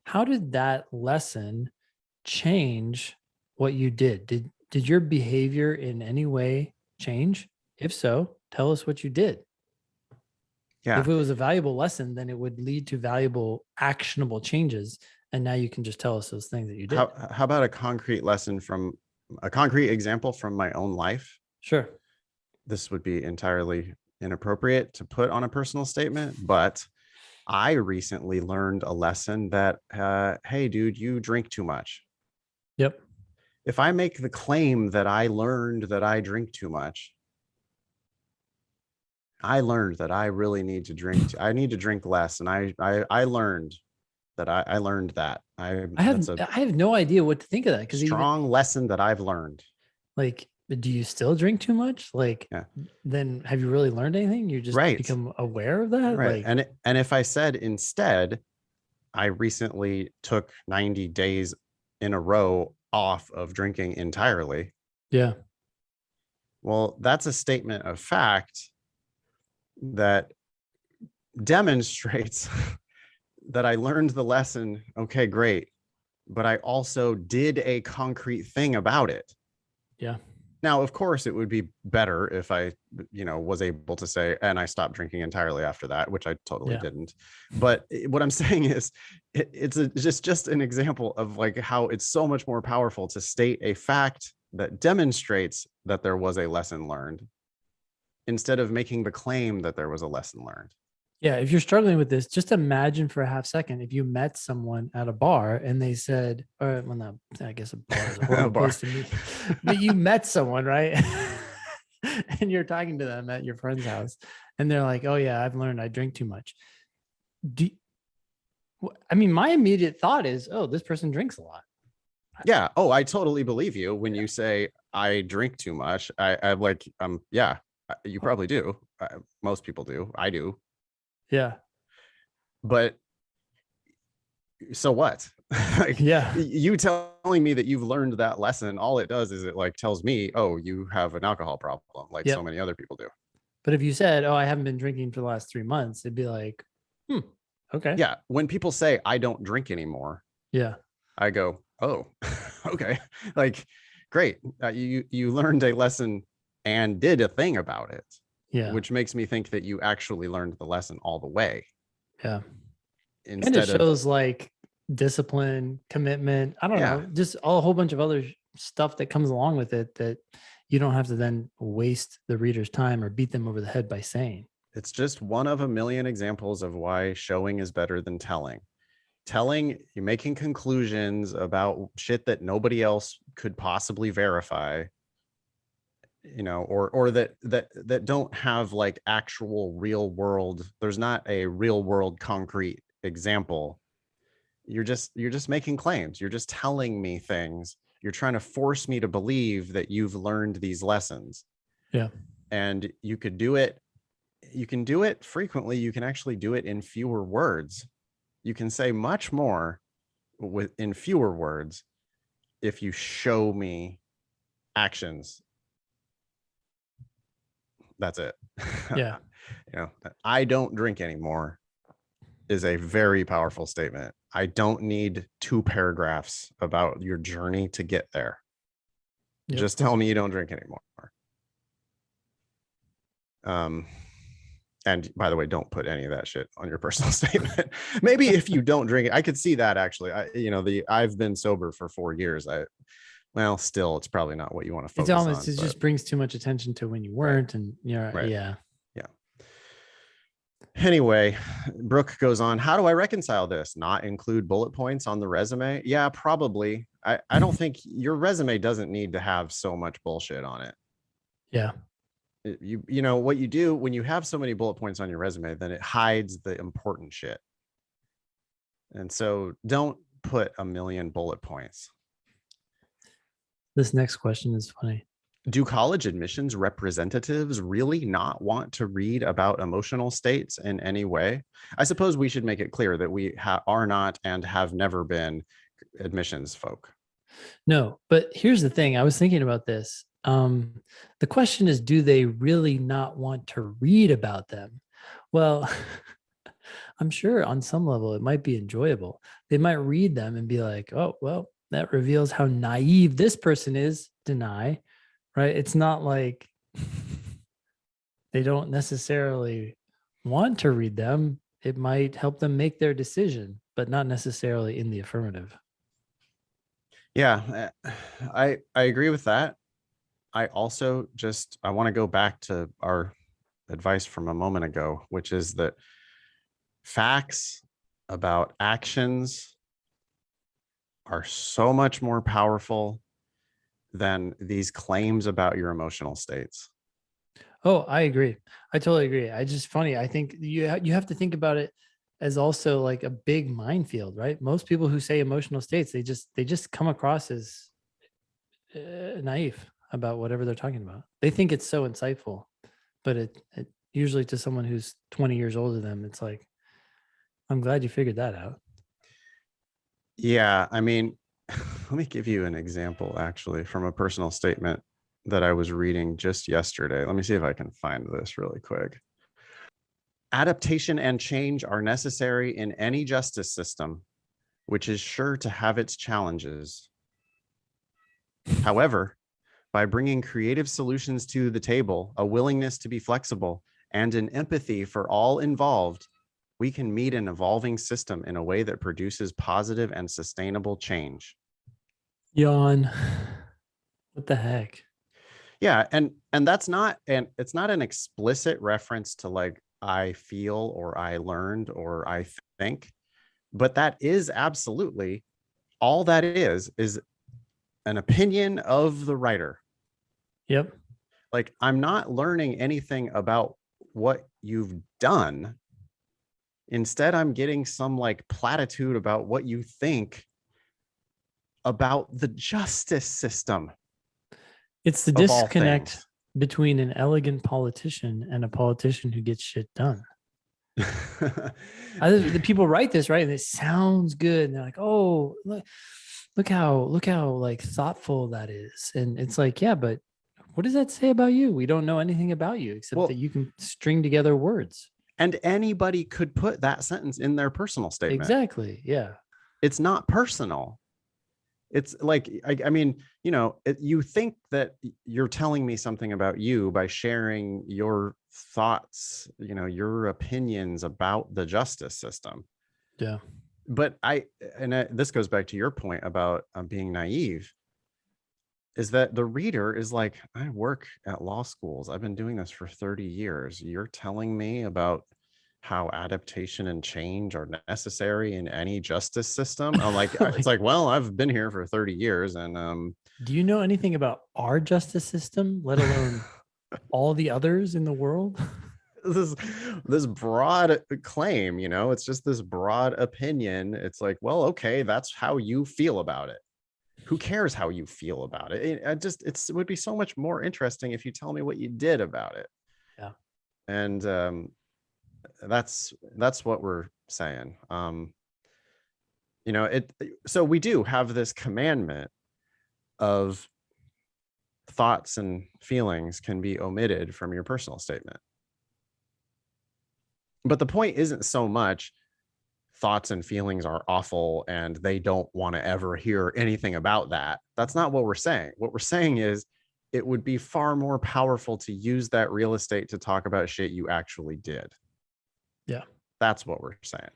How did that lesson change what you did? Did your behavior in any way change? If so, tell us what you did. Yeah. If it was a valuable lesson, then it would lead to valuable, actionable changes. And now you can just tell us those things that you did. How about a concrete example from my own life? Sure. This would be entirely inappropriate to put on a personal statement, but I recently learned a lesson that, hey, dude, you drink too much. Yep. If I make the claim that I learned that I drink too much, I learned that I really need to drink. I need to drink less. And I learned that I learned that. I have no idea what to think of that. Because strong lesson that I've learned. Like, do you still drink too much? Like, then have you really learned anything? You just become aware of that? Right. Like, and if I said instead, I recently took 90 days in a row off of drinking entirely. Yeah. Well, that's a statement of fact that demonstrates that I learned the lesson. Okay, great. But I also did a concrete thing about it. Yeah. Now, of course, it would be better if I, was able to say, and I stopped drinking entirely after that, which I totally Yeah. didn't. But what I'm saying is, just an example of like how it's so much more powerful to state a fact that demonstrates that there was a lesson learned instead of making the claim that there was a lesson learned. Yeah, if you're struggling with this, just imagine for a half second if you met someone at a bar and they said, or well, no, I guess a bar is a horrible place to meet, but you met someone, right? And you're talking to them at your friend's house, and they're like, "Oh yeah, I've learned I drink too much." Do I mean, my immediate thought is, "Oh, this person drinks a lot." Yeah. Oh, I totally believe you when you say I drink too much. I'm like, yeah, you probably do. Most people do. I do. Yeah. But so what? Like, Yeah. you telling me that you've learned that lesson, all it does is it like tells me, oh, you have an alcohol problem, like so Yep. many other people do. But if you said, "Oh, I haven't been drinking for the last 3 months," it'd be like, okay. Yeah. When people say I don't drink anymore, Yeah. I go, oh, okay. Like, great. You learned a lesson and did a thing about it, Yeah. which makes me think that you actually learned the lesson all the way. Yeah. And it Instead of, shows like discipline, commitment. I don't yeah, know, just a whole bunch of other stuff that comes along with it that you don't have to then waste the reader's time or beat them over the head by saying. it's just one of a million examples of why showing is better than telling. Telling, you're making conclusions about shit that nobody else could possibly verify, or that don't have like actual real world, there's not a real world concrete example. You're just making claims, you're just telling me things, you're trying to force me to believe that you've learned these lessons. Yeah. And you can do it frequently, you can actually do it in fewer words, you can say much more in fewer words if you show me actions. That's it. Yeah. I don't drink anymore is a very powerful statement. I don't need 2 paragraphs about your journey to get there. Yep. Just tell me you don't drink anymore. And by the way, don't put any of that shit on your personal statement. Maybe if you don't drink it, I could see that actually. I've been sober for 4 years. Still, it's probably not what you want to focus on. It just brings too much attention to when you weren't, and right. Yeah. Anyway, Brooke goes on, how do I reconcile this? Not include bullet points on the resume? Yeah, probably. I don't think your resume doesn't need to have so much bullshit on it. Yeah. You know what you do when you have so many bullet points on your resume, then it hides the important shit. And so don't put a million bullet points. This next question is funny. Do college admissions representatives really not want to read about emotional states in any way? I suppose we should make it clear that we are not and have never been admissions folk. No, but here's the thing. I was thinking about this. The question is, do they really not want to read about them? Well, I'm sure on some level it might be enjoyable. They might read them and be like, oh, well, that reveals how naive this person is. Deny, right? It's not like they don't necessarily want to read them. It might help them make their decision, but not necessarily in the affirmative. Yeah, I agree with that. I also I want to go back to our advice from a moment ago, which is that facts about actions are so much more powerful than these claims about your emotional states. Oh, I agree. I totally agree. I just funny. I think you have to think about it as also like a big minefield, right? Most people who say emotional states, they just come across as naive about whatever they're talking about. They think it's so insightful, but it usually to someone who's 20 years older than them, it's like, I'm glad you figured that out. Yeah, I mean, let me give you an example actually from a personal statement that I was reading just yesterday. Let me see if I can find this really quick. Adaptation and change are necessary in any justice system, which is sure to have its challenges. However, By bringing creative solutions to the table, a willingness to be flexible, and an empathy for all involved, we can meet an evolving system in a way that produces positive and sustainable change. Yawn. What the heck? Yeah, and that's not, and it's not an explicit reference to like I feel or I learned or I think, but that is absolutely all that is an opinion of the writer. Yep. Like, I'm not learning anything about what you've done. Instead, I'm getting some like platitude about what you think about the justice system. It's the Of all disconnect things. between an elegant politician and a politician who gets shit done. The people write this, right? And it sounds good. And they're like, oh, look how like thoughtful that is. And it's like, yeah, but what does that say about you? We don't know anything about you except that you can string together words. And anybody could put that sentence in their personal statement. Exactly. Yeah. It's not personal. It's like, I mean, you know, you think that you're telling me something about you by sharing your thoughts, you know, your opinions about the justice system. Yeah. But this goes back to your point about being naive, is that the reader is like, I work at law schools. I've been doing this for 30 years. You're telling me about how adaptation and change are necessary in any justice system. I'm like, it's like, well, I've been here for 30 years. And do you know anything about our justice system, let alone all the others in the world? this broad claim, you know, it's just this broad opinion. It's like, well, okay, that's how you feel about it. Who cares how you feel about it? It would be so much more interesting if you tell me what you did about it. Yeah. And that's what we're saying. You know, so we do have this commandment of thoughts and feelings can be omitted from your personal statement. But the point isn't so much thoughts and feelings are awful and they don't want to ever hear anything about that. That's not what we're saying. What we're saying is it would be far more powerful to use that real estate to talk about shit you actually did. Yeah. That's what we're saying.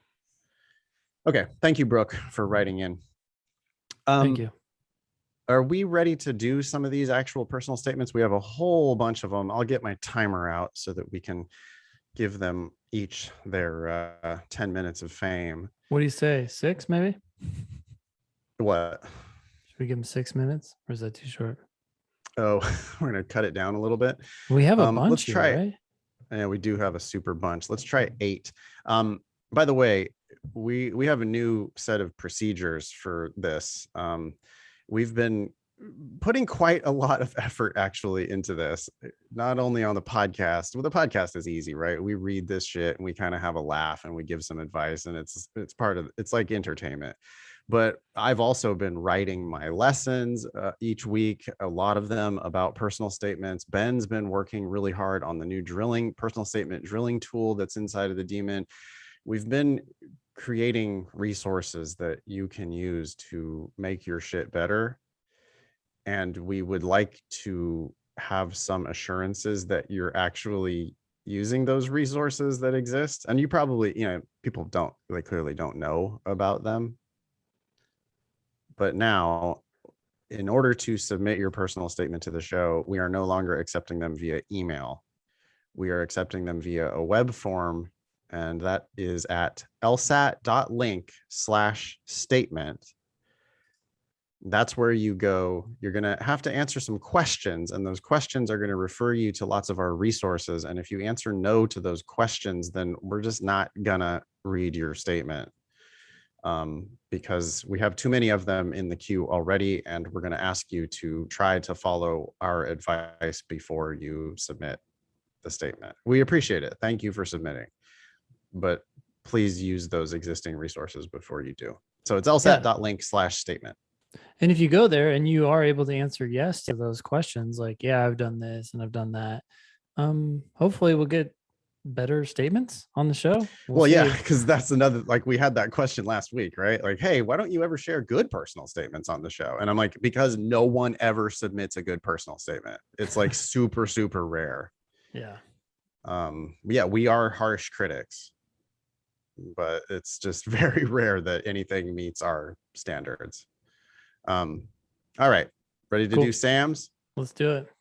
Okay. Thank you, Brooke, for writing in. Thank you. Are we ready to do some of these actual personal statements? We have a whole bunch of them. I'll get my timer out so that we can give them each their 10 minutes of fame. What do you say? 6 maybe? What? Should we give them 6 minutes or is that too short? Oh, we're going to cut it down a little bit. We have a bunch let's try here, right? Yeah, we do have a super bunch. Let's try 8. By the way, we have a new set of procedures for this. We've been putting quite a lot of effort actually into this, not only on the podcast. Well, the podcast is easy, right? We read this shit and we kind of have a laugh and we give some advice, and it's like entertainment. But I've also been writing my lessons each week, a lot of them about personal statements. Ben's been working really hard on the new personal statement drilling tool that's inside of the daemon. We've been creating resources that you can use to make your shit better. And we would like to have some assurances that you're actually using those resources that exist. And you probably, you know, people they clearly don't know about them. But now, in order to submit your personal statement to the show, we are no longer accepting them via email. We are accepting them via a web form, and that is at lsat.link/statement. That's where you go. You're going to have to answer some questions, and those questions are going to refer you to lots of our resources. And if you answer no to those questions, then we're just not going to read your statement. Because we have too many of them in the queue already, and we're going to ask you to try to follow our advice before you submit the statement. We appreciate it. Thank you for submitting, but please use those existing resources before you do. So it's lsat.link/statement. And if you go there and you are able to answer yes to those questions, like, yeah, I've done this and I've done that, hopefully we'll get better statements on the show? Well, yeah, See. because that's another, like, we had that question last week, right? Like, hey, why don't you ever share good personal statements on the show? And I'm like, because no one ever submits a good personal statement. It's like super, super rare. Yeah. Yeah, we are harsh critics, but it's just very rare that anything meets our standards. All right, ready to Cool. do Sam's? Let's do it.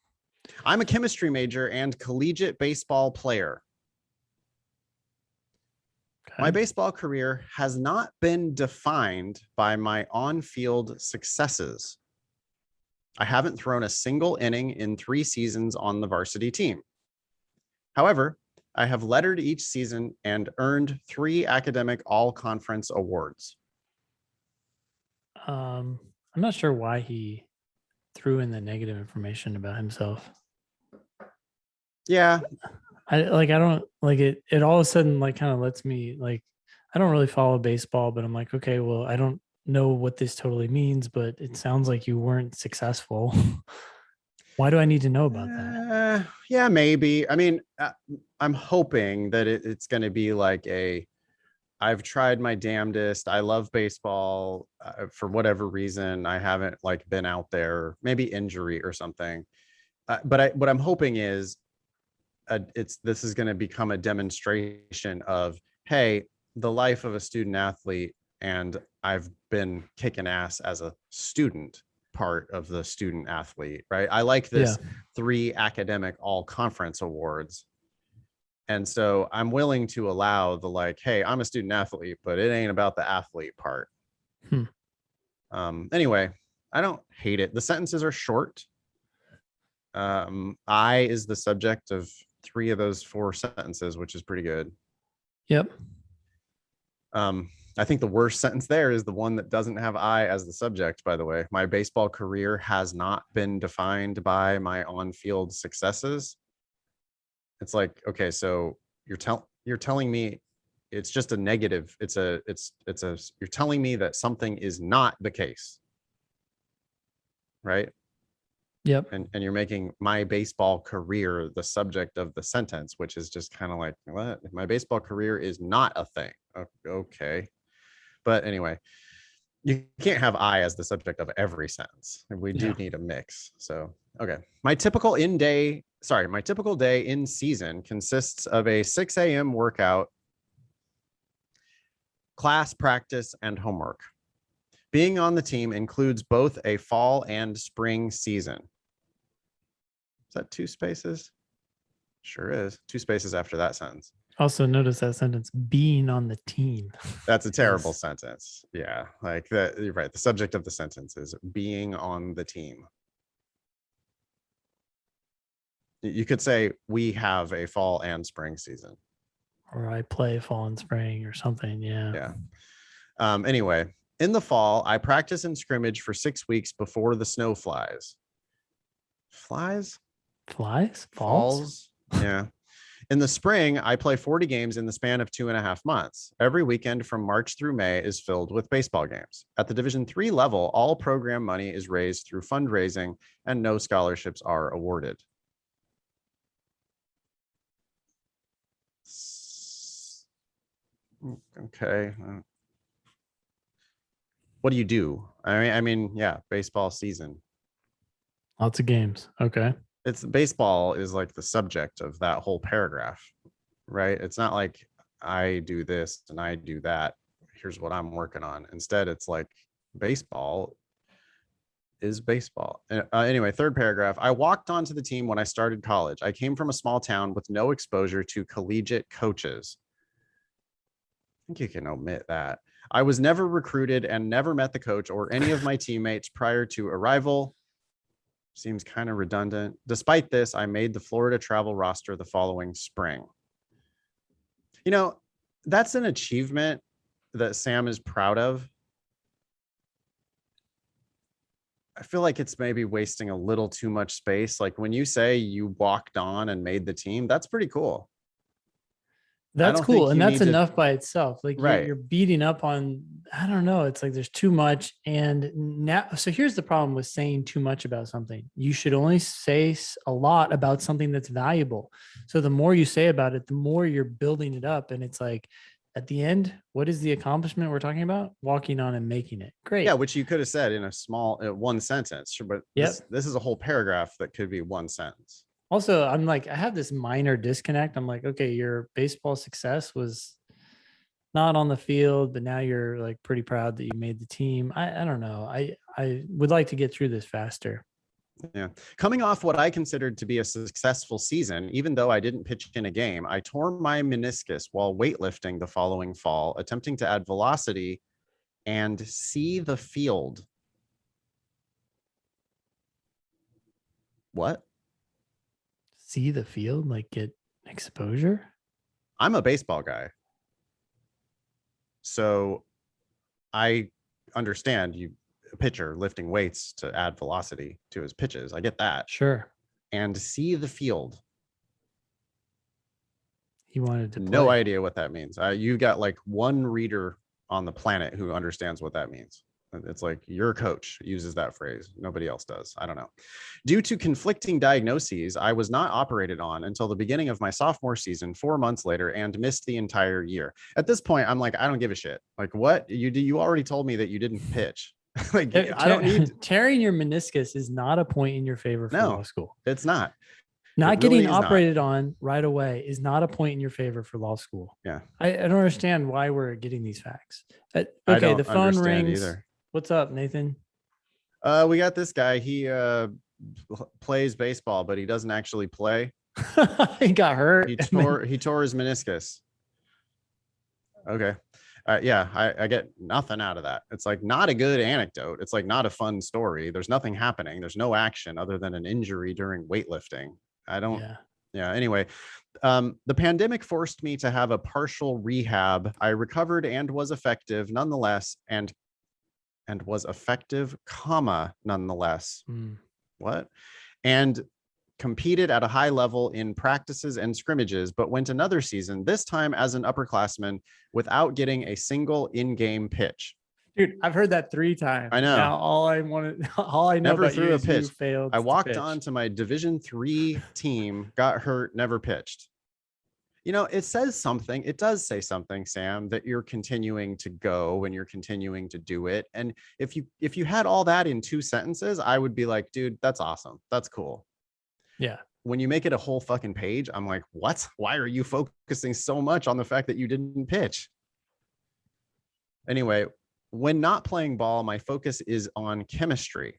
I'm a chemistry major and collegiate baseball player. Okay. My baseball career has not been defined by my on-field successes. I haven't thrown a single inning in 3 seasons on the varsity team. However, I have lettered each season and earned 3 academic all-conference awards. I'm not sure why he threw in the negative information about himself. Yeah. I don't like it. It all of a sudden like kind of lets me like, I don't really follow baseball, but I'm like, okay, well, I don't know what this totally means, but it sounds like you weren't successful. Why do I need to know about that? Yeah, maybe. I mean, I'm hoping that it's going to be like I've tried my damnedest. I love baseball. For whatever reason, I haven't like been out there, maybe injury or something. But what I'm hoping is this is going to become a demonstration of, hey, the life of a student athlete, and I've been kicking ass as a student part of the student athlete, right? I like this 3 academic all conference awards. And so I'm willing to allow the like, hey, I'm a student athlete, but it ain't about the athlete part. Anyway, I don't hate it. The sentences are short. I is the subject of 3 of those 4 sentences, which is pretty good. Yep. I think the worst sentence there is the one that doesn't have I as the subject, by the way. My baseball career has not been defined by my on-field successes. It's like, okay, so you're telling me it's just a negative. You're telling me that something is not the case. Right? Yep. And you're making my baseball career the subject of the sentence, which is just kind of like, what? My baseball career is not a thing. Okay. But anyway, you can't have I as the subject of every sentence. We do need a mix. So, okay. My typical day in season consists of a 6 a.m. workout, class practice, and homework. Being on the team includes both a fall and spring season. Is that 2 spaces? Sure is. 2 spaces after that sentence. Also notice that sentence, being on the team. That's a terrible sentence. Yeah, like that. You're right. The subject of the sentence is being on the team. You could say we have a fall and spring season. Or I play fall and spring or something. Yeah. Anyway, in the fall, I practice in scrimmage for 6 weeks before the snow flies. Flies? Falls? Yeah. In the spring, I play 40 games in the span of 2.5 months. Every weekend from March through May is filled with baseball games. At the Division III level, all program money is raised through fundraising and no scholarships are awarded. Okay. What do you do? I mean, yeah, baseball season. Lots of games. Okay. Baseball is like the subject of that whole paragraph, right? It's not like I do this and I do that. Here's what I'm working on. Instead, it's like baseball is baseball. Anyway, 3rd paragraph. I walked onto the team when I started college. I came from a small town with no exposure to collegiate coaches. I think you can omit that. I was never recruited and never met the coach or any of my teammates prior to arrival. Seems kind of redundant. Despite this, I made the Florida travel roster the following spring. You know, that's an achievement that Sam is proud of. I feel like it's maybe wasting a little too much space. Like when you say you walked on and made the team, that's pretty cool. That's don't cool. think And you that's need to. enough by itself. Like Right. you're beating up on, I don't know. It's like there's too much. And now, so here's the problem with saying too much about something. You should only say a lot about something that's valuable. So the more you say about it, the more you're building it up. And it's like at the end, what is the accomplishment we're talking about? Walking on and making it. Great. Yeah, which you could have said in a small one sentence, but Yep. this is a whole paragraph that could be one sentence. Also, I'm like, I have this minor disconnect. I'm like, okay, your baseball success was not on the field, but now you're like pretty proud that you made the team. I don't know. I would like to get through this faster. Yeah. Coming off what I considered to be a successful season, even though I didn't pitch in a game, I tore my meniscus while weightlifting the following fall, attempting to add velocity and see the field. What? See the field, like get exposure. I'm a baseball guy. So I understand a pitcher lifting weights to add velocity to his pitches. I get that. Sure. And see the field. He wanted to play. No idea what that means. You got like one reader on the planet who understands what that means. It's like your coach uses that phrase. Nobody else does. I don't know. Due to conflicting diagnoses, I was not operated on until the beginning of my sophomore season, 4 months later, and missed the entire year. At this point, I'm like, I don't give a shit. Like, what? You already told me that you didn't pitch. Like, I don't need. Tearing your meniscus is not a point in your favor for law school. It's not. Not getting operated on right away is not a point in your favor for law school. Yeah. I don't understand why we're getting these facts. Okay, the phone rings. Either. What's up, Nathan? We got this guy. He plays baseball, but he doesn't actually play. He got hurt. He tore his meniscus. Okay. Yeah, I get nothing out of that. It's like not a good anecdote. It's like not a fun story. There's nothing happening. There's no action other than an injury during weightlifting. I don't. Yeah. Anyway, the pandemic forced me to have a partial rehab. I recovered and was effective nonetheless, and was effective, nonetheless. What? And competed at a high level in practices and scrimmages, but went another season, this time as an upperclassman, without getting a single in-game pitch. Dude, I've heard that 3 times. I know. Now all I know never about threw you a pitch. You failed. I walked on to my Division III team, got hurt, never pitched. You know, it says something. It does say something, Sam, that you're continuing to go and you're continuing to do it. And if you had all that in 2 sentences, I would be like, dude, that's awesome. That's cool. Yeah. When you make it a whole fucking page, I'm like, what? Why are you focusing so much on the fact that you didn't pitch? Anyway, when not playing ball, my focus is on chemistry.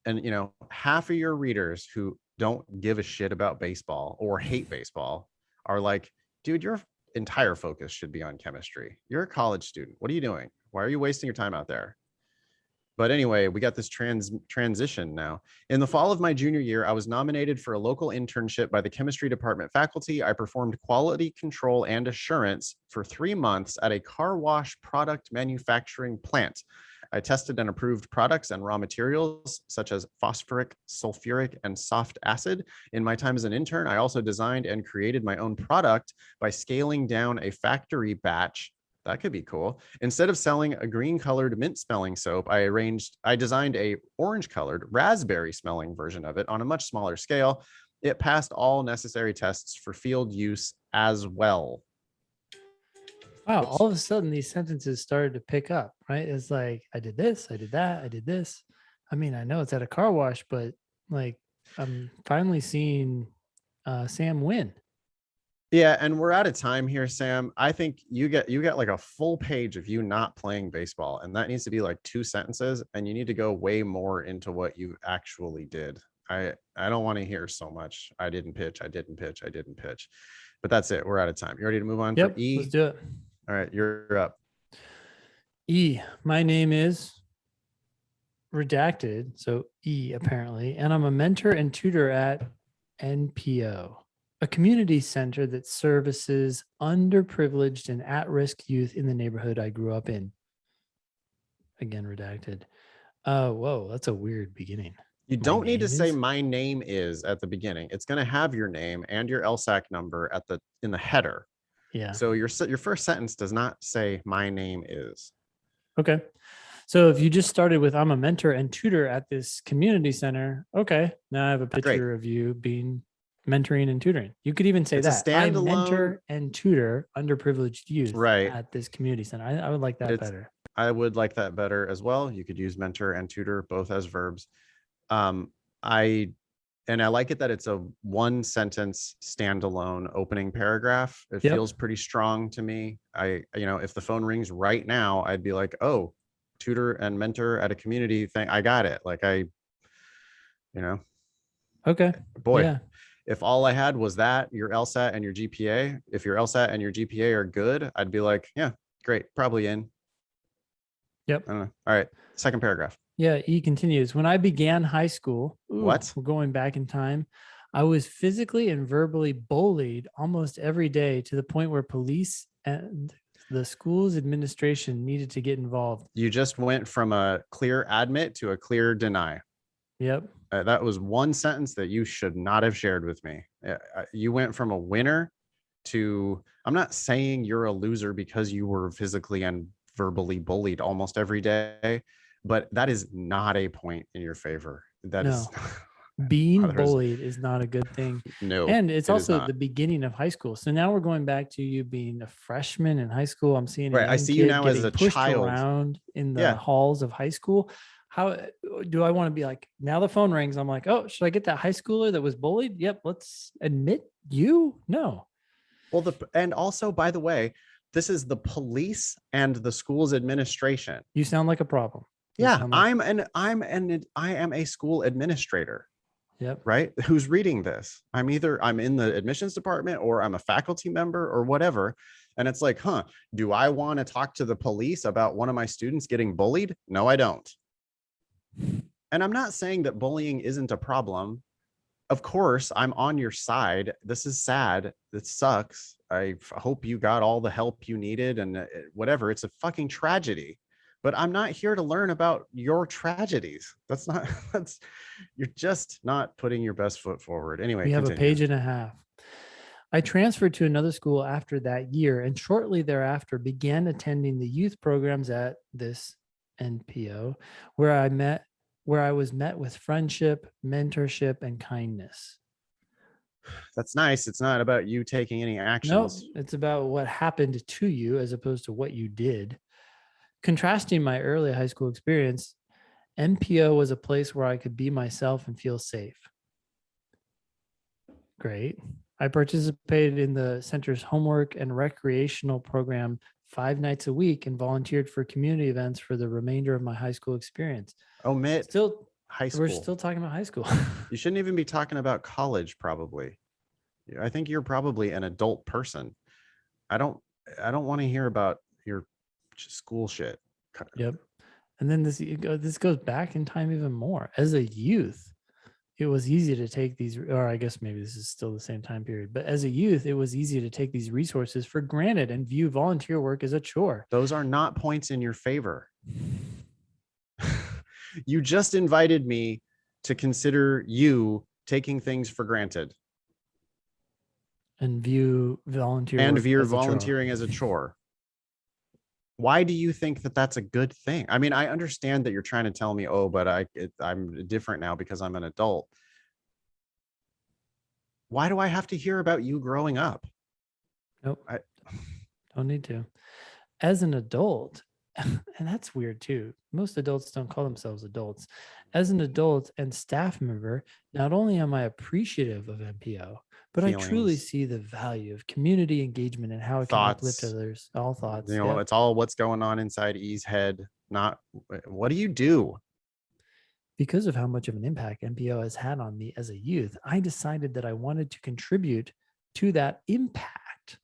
And, you know, half of your readers who don't give a shit about baseball or hate baseball are like, dude, your entire focus should be on chemistry. You're a college student. What are you doing? Why are you wasting your time out there? But anyway, we got this transition now. In the fall of my junior year, I was nominated for a local internship by the chemistry department faculty. I performed quality control and assurance for 3 months at a car wash product manufacturing plant. I tested and approved products and raw materials such as phosphoric, sulfuric, and soft acid. In my time as an intern, I also designed and created my own product by scaling down a factory batch. That could be cool. Instead of selling a green colored mint smelling soap, I designed a orange colored raspberry smelling version of it on a much smaller scale. It passed all necessary tests for field use as well. Wow, all of a sudden these sentences started to pick up, right? It's like, I did this, I did that, I did this. I mean, I know it's at a car wash, but like I'm finally seeing Sam win. Yeah, and we're out of time here, Sam. I think you get like a full page of you not playing baseball, and that needs to be like 2 sentences, and you need to go way more into what you actually did. I don't want to hear so much. I didn't pitch. But that's it. We're out of time. You ready to move on? Yep, for E? let's do it. All right, you're up. E, my name is redacted, so E apparently, and I'm a mentor and tutor at NPO, a community center that services underprivileged and at-risk youth in the neighborhood I grew up in. Again, redacted. Whoa, that's a weird beginning. You My don't need to name say is? my name is at the beginning. It's going to have your name and your LSAC number in the header. Yeah. So your first sentence does not say my name is. Okay. So if you just started with I'm a mentor and tutor at this community center, okay, now I have a Great. picture of you being mentoring and tutoring. You could even say It's a that I standalone- mentor and tutor underprivileged youth Right. at this community center. I would like that better. I would like that better as well. You could use mentor and tutor both as verbs. I like it that it's a one sentence standalone opening paragraph. It Yep. feels pretty strong to me. If the phone rings right now, I'd be like, oh, tutor and mentor at a community thing. I got it. Like Okay. boy, Yeah. if all I had was that, your LSAT and your GPA, if your LSAT and your GPA are good, I'd be like, yeah, great, probably in. Yep. I don't know. All right. Second paragraph. Yeah. E continues. When I began high school, What? we're going back in time. I was physically and verbally bullied almost every day to the point where police and the school's administration needed to get involved. You just went from a clear admit to a clear deny. Yep. That was one sentence that you should not have shared with me. You went from a winner to, I'm not saying you're a loser because you were physically and verbally bullied almost every day, but that is not a point in your favor. That is being bullied is not a good thing. No, and it's also the beginning of high school. So now we're going back to you being a freshman in high school. I'm seeing right. I see you now as a pushed child around in the halls of high school. How do I want to be like, now the phone rings, I'm like, oh, should I get that high schooler that was bullied? Yep, let's admit you. No. Well, and also, by the way, this is the police and the school's administration. You sound like a problem. Yeah, I am a school administrator. Yep. Right. Who's reading this? I'm in the admissions department or I'm a faculty member or whatever. And it's like, do I want to talk to the police about one of my students getting bullied? No, I don't. And I'm not saying that bullying isn't a problem. Of course, I'm on your side. This is sad. It sucks. I hope you got all the help you needed and whatever. It's a fucking tragedy. But I'm not here to learn about your tragedies. You're just not putting your best foot forward. Anyway, we have a page and a half. I transferred to another school after that year and shortly thereafter began attending the youth programs at this NPO where I was met with friendship, mentorship, and kindness. That's nice. It's not about you taking any actions. No, it's about what happened to you as opposed to what you did. Contrasting my early high school experience, NPO was a place where I could be myself and feel safe. Great. I participated in the center's homework and recreational program 5 nights a week and volunteered for community events for the remainder of my high school experience. High school. We're still talking about high school. You shouldn't even be talking about college, probably. I think you're probably an adult person. I don't want to hear about your school shit. Yep. And then this goes back in time even more. As a youth, it was easy to take these, or I guess maybe this is still the same time period, but as a youth, it was easy to take these resources for granted and view volunteer work as a chore. Those are not points in your favor. You just invited me to consider you taking things for granted. And view volunteering as a chore. Why do you think that that's a good thing? I mean, I understand that you're trying to tell me, oh, but I'm different now because I'm an adult. Why do I have to hear about you growing up? Nope. Don't need to. As an adult, and that's weird too. Most adults don't call themselves adults. As an adult and staff member, not only am I appreciative of NPO, but I truly see the value of community engagement and how it can uplift others. All thoughts. It's all what's going on inside E's head. Not what do you do? Because of how much of an impact NPO has had on me as a youth, I decided that I wanted to contribute to that impact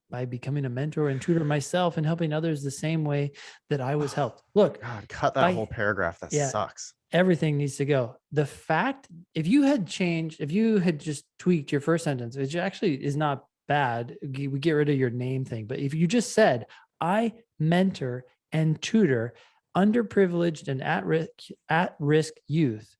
by becoming a mentor and tutor myself and helping others the same way that I was helped. Look, God, cut that whole paragraph. That sucks. Everything needs to go. The fact, if you had just tweaked your first sentence, which actually is not bad, we get rid of your name thing. But if you just said, I mentor and tutor underprivileged and at-risk youth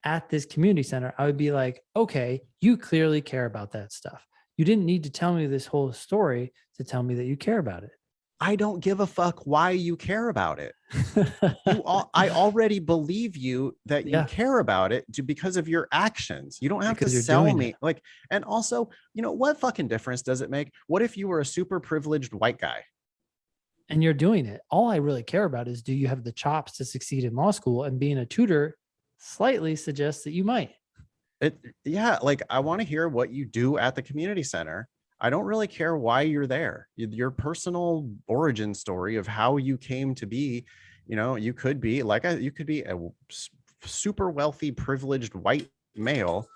at this community center, I would be like, okay, you clearly care about that stuff. You didn't need to tell me this whole story to tell me that you care about it. I don't give a fuck why you care about it. I already believe you that you Yeah, care about it because of your actions. You don't have to because you're sell doing me it. like, and also, what fucking difference does it make? What if you were a super privileged white guy? And you're doing it. All I really care about is, do you have the chops to succeed in law school? And being a tutor slightly suggests that you might. Yeah, like I want to hear what you do at the community center. I don't really care why you're there. Your personal origin story of how you came to be, you could be you could be a super wealthy, privileged white male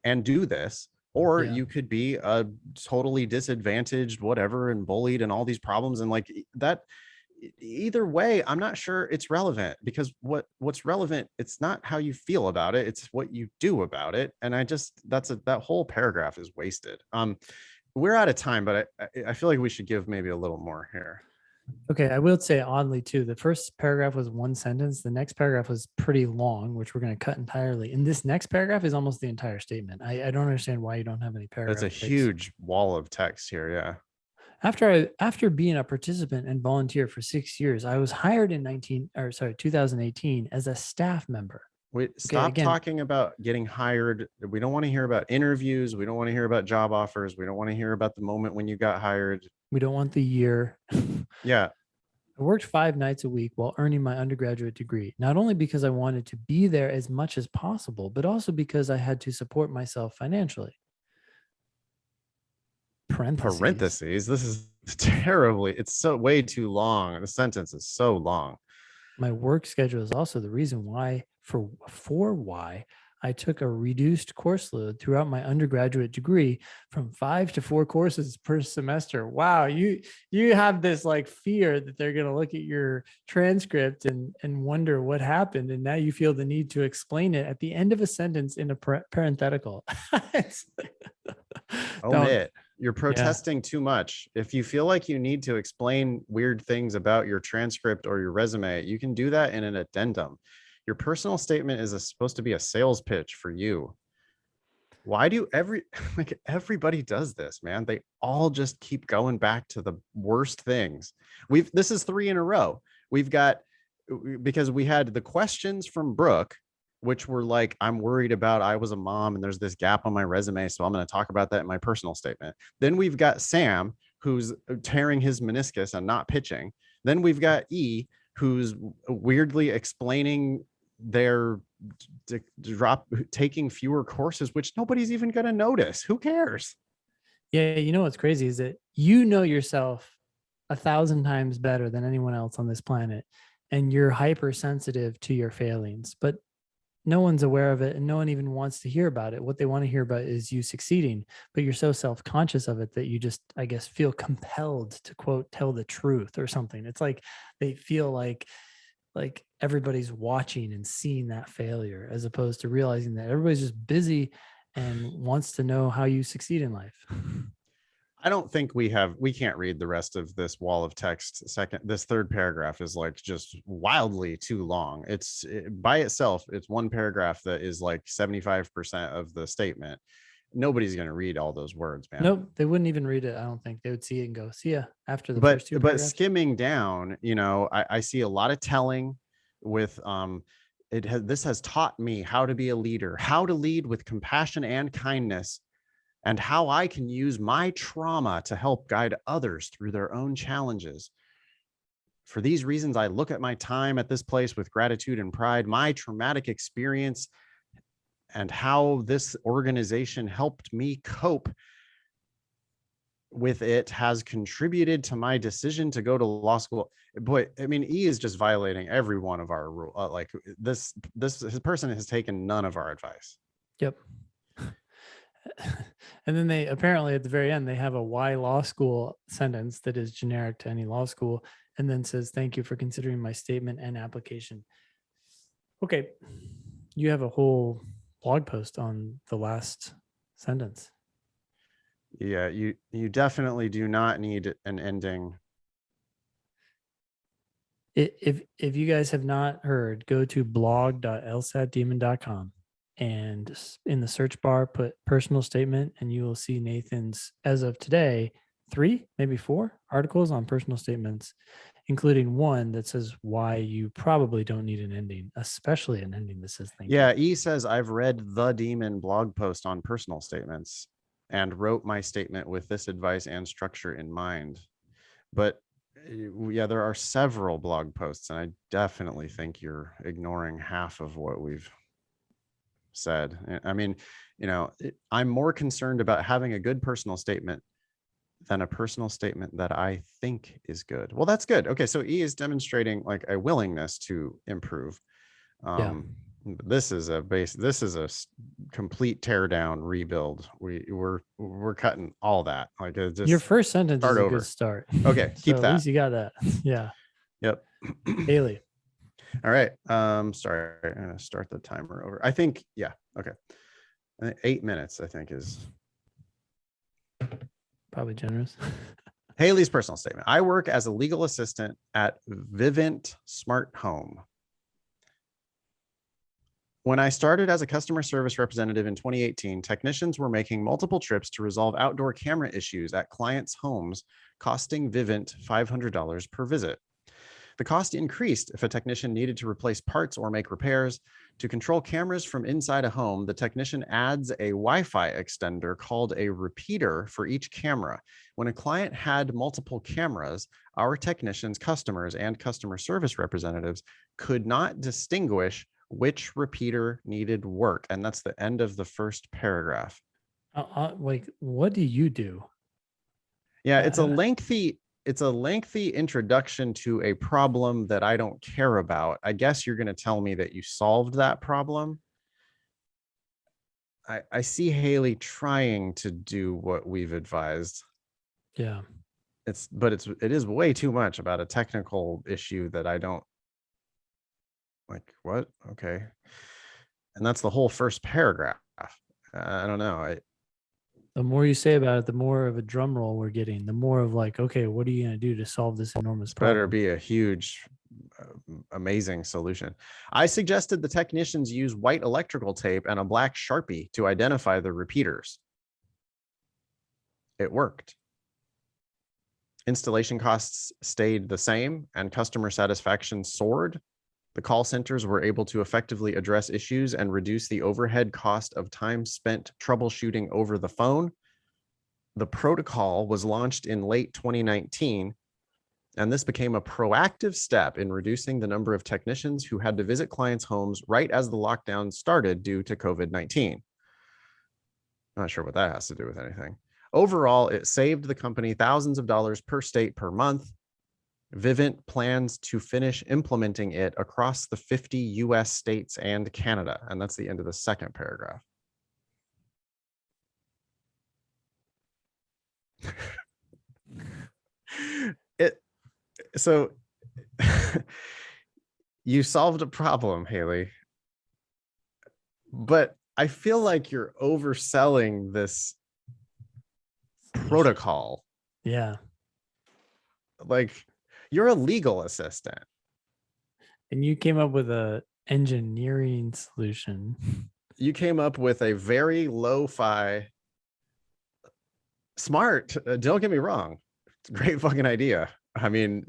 and do this, or Yeah. you could be a totally disadvantaged, whatever, and bullied and all these problems. And like that, either way, I'm not sure it's relevant, because what's relevant, it's not how you feel about it, it's what you do about it. And that whole paragraph is wasted. We're out of time, but I feel like we should give maybe a little more here. Okay. I will say, oddly too, the first paragraph was one sentence. The next paragraph was pretty long, which we're going to cut entirely. And this next paragraph is almost the entire statement. I don't understand why you don't have any paragraph That's a breaks. huge wall of text here. Yeah. After being a participant and volunteer for 6 years, I was hired in 2018 as a staff member. Wait, Okay, stop again, talking about getting hired. We don't want to hear about interviews. We don't want to hear about job offers. We don't want to hear about the moment when you got hired. we don't want the year. Yeah. I worked 5 nights a week while earning my undergraduate degree, not only because I wanted to be there as much as possible, but also because I had to support myself financially. Parentheses. Parentheses. This is terribly, it's so way too long. The sentence is so long. My work schedule is also the reason why why I took a reduced course load throughout my undergraduate degree from 5 to 4 courses per semester. Wow, you have this like fear that they're going to look at your transcript and wonder what happened, and now you feel the need to explain it at the end of a sentence in a parenthetical. Omit. You're Yeah. protesting too much. If you feel like you need to explain weird things about your transcript or your resume, you can do that in an addendum. Your personal statement is supposed to be a sales pitch for you. Why do everybody does this, man? They all just keep going back to the worst things. This is 3 in a row. We've got, because we had the questions from Brooke, which were like, I'm worried about, I was a mom and there's this gap on my resume, so I'm going to talk about that in my personal statement. Then we've got Sam, who's tearing his meniscus and not pitching. Then we've got E, who's weirdly explaining their taking fewer courses, which nobody's even going to notice. Who cares? Yeah, you know what's crazy is that you know yourself 1,000 times better than anyone else on this planet, and you're hypersensitive to your failings, but no one's aware of it and no one even wants to hear about it. What they want to hear about is you succeeding, but you're so self-conscious of it that you just, I guess, feel compelled to quote, tell the truth or something. It's like they feel like everybody's watching and seeing that failure, as opposed to realizing that everybody's just busy and wants to know how you succeed in life. I don't think we can't read the rest of this wall of text. This third paragraph is like just wildly too long. By itself, it's one paragraph that is like 75% of the statement. Nobody's going to read all those words, man. Nope, they wouldn't even read it. I don't think they would see it and go, see ya, after the first 2 but paragraphs. skimming down, I see a lot of telling with this has taught me how to be a leader, how to lead with compassion and kindness, and how I can use my trauma to help guide others through their own challenges. For these reasons, I look at my time at this place with gratitude and pride. My traumatic experience and how this organization helped me cope with it has contributed to my decision to go to law school. Boy, I mean, E is just violating every one of our rules. Like this person has taken none of our advice. Yep. And then they apparently at the very end, they have a why law school sentence that is generic to any law school, and then says, thank you for considering my statement and application. Okay. You have a whole blog post on the last sentence. Yeah, you definitely do not need an ending. If you guys have not heard, go to blog.lsatdemon.com. and in the search bar, put personal statement, and you will see Nathan's, as of today, 3, maybe 4 articles on personal statements, including one that says why you probably don't need an ending, especially an ending that says thank you. Yeah, E says, I've read the Demon blog post on personal statements and wrote my statement with this advice and structure in mind. But yeah, there are several blog posts, and I definitely think you're ignoring half of what we've said. I mean, I'm more concerned about having a good personal statement than a personal statement that I think is good. Well, that's good. Okay, so E is demonstrating like a willingness to improve. Yeah. This is a complete tear down rebuild. We're cutting all that. Like just Your first sentence is start a over. good start. Okay, So keep at that. least you got that. Yeah. Yep. Haley. All right. Sorry, I'm gonna start the timer over. I think, yeah, okay. 8 minutes, I think, is Probably generous. Haley's personal statement. I work as a legal assistant at Vivint Smart Home. When I started as a customer service representative in 2018, technicians were making multiple trips to resolve outdoor camera issues at clients' homes, costing Vivint $500 per visit. The cost increased if a technician needed to replace parts or make repairs. To control cameras from inside a home, the technician adds a Wi-Fi extender called a repeater for each camera. When a client had multiple cameras, our technicians, customers, and customer service representatives could not distinguish which repeater needed work. And that's the end of the first paragraph. Like, what do you do? Yeah, it's a lengthy introduction to a problem that I don't care about. I guess you're going to tell me that you solved that problem. I see Haley trying to do what we've advised. Yeah. It is way too much about a technical issue that I don't like. What? Okay. And that's the whole first paragraph. I don't know. The more you say about it, the more of a drum roll we're getting, the more of like, okay, what are you going to do to solve this enormous problem? Better be a huge, amazing solution. I suggested the technicians use white electrical tape and a black Sharpie to identify the repeaters. It worked. Installation costs stayed the same and customer satisfaction soared. The call centers were able to effectively address issues and reduce the overhead cost of time spent troubleshooting over the phone. The protocol was launched in late 2019, and this became a proactive step in reducing the number of technicians who had to visit clients' homes right as the lockdown started due to COVID-19. Not sure what that has to do with anything. Overall, it saved the company thousands of dollars per state per month. Vivint plans to finish implementing it across the 50 US states and Canada. And that's the end of the second paragraph. So you solved a problem, Haley, but I feel like you're overselling this protocol. Yeah. Like, you're a legal assistant. And you came up with a engineering solution. You came up with a very lo-fi, smart, don't get me wrong, it's a great fucking idea. I mean,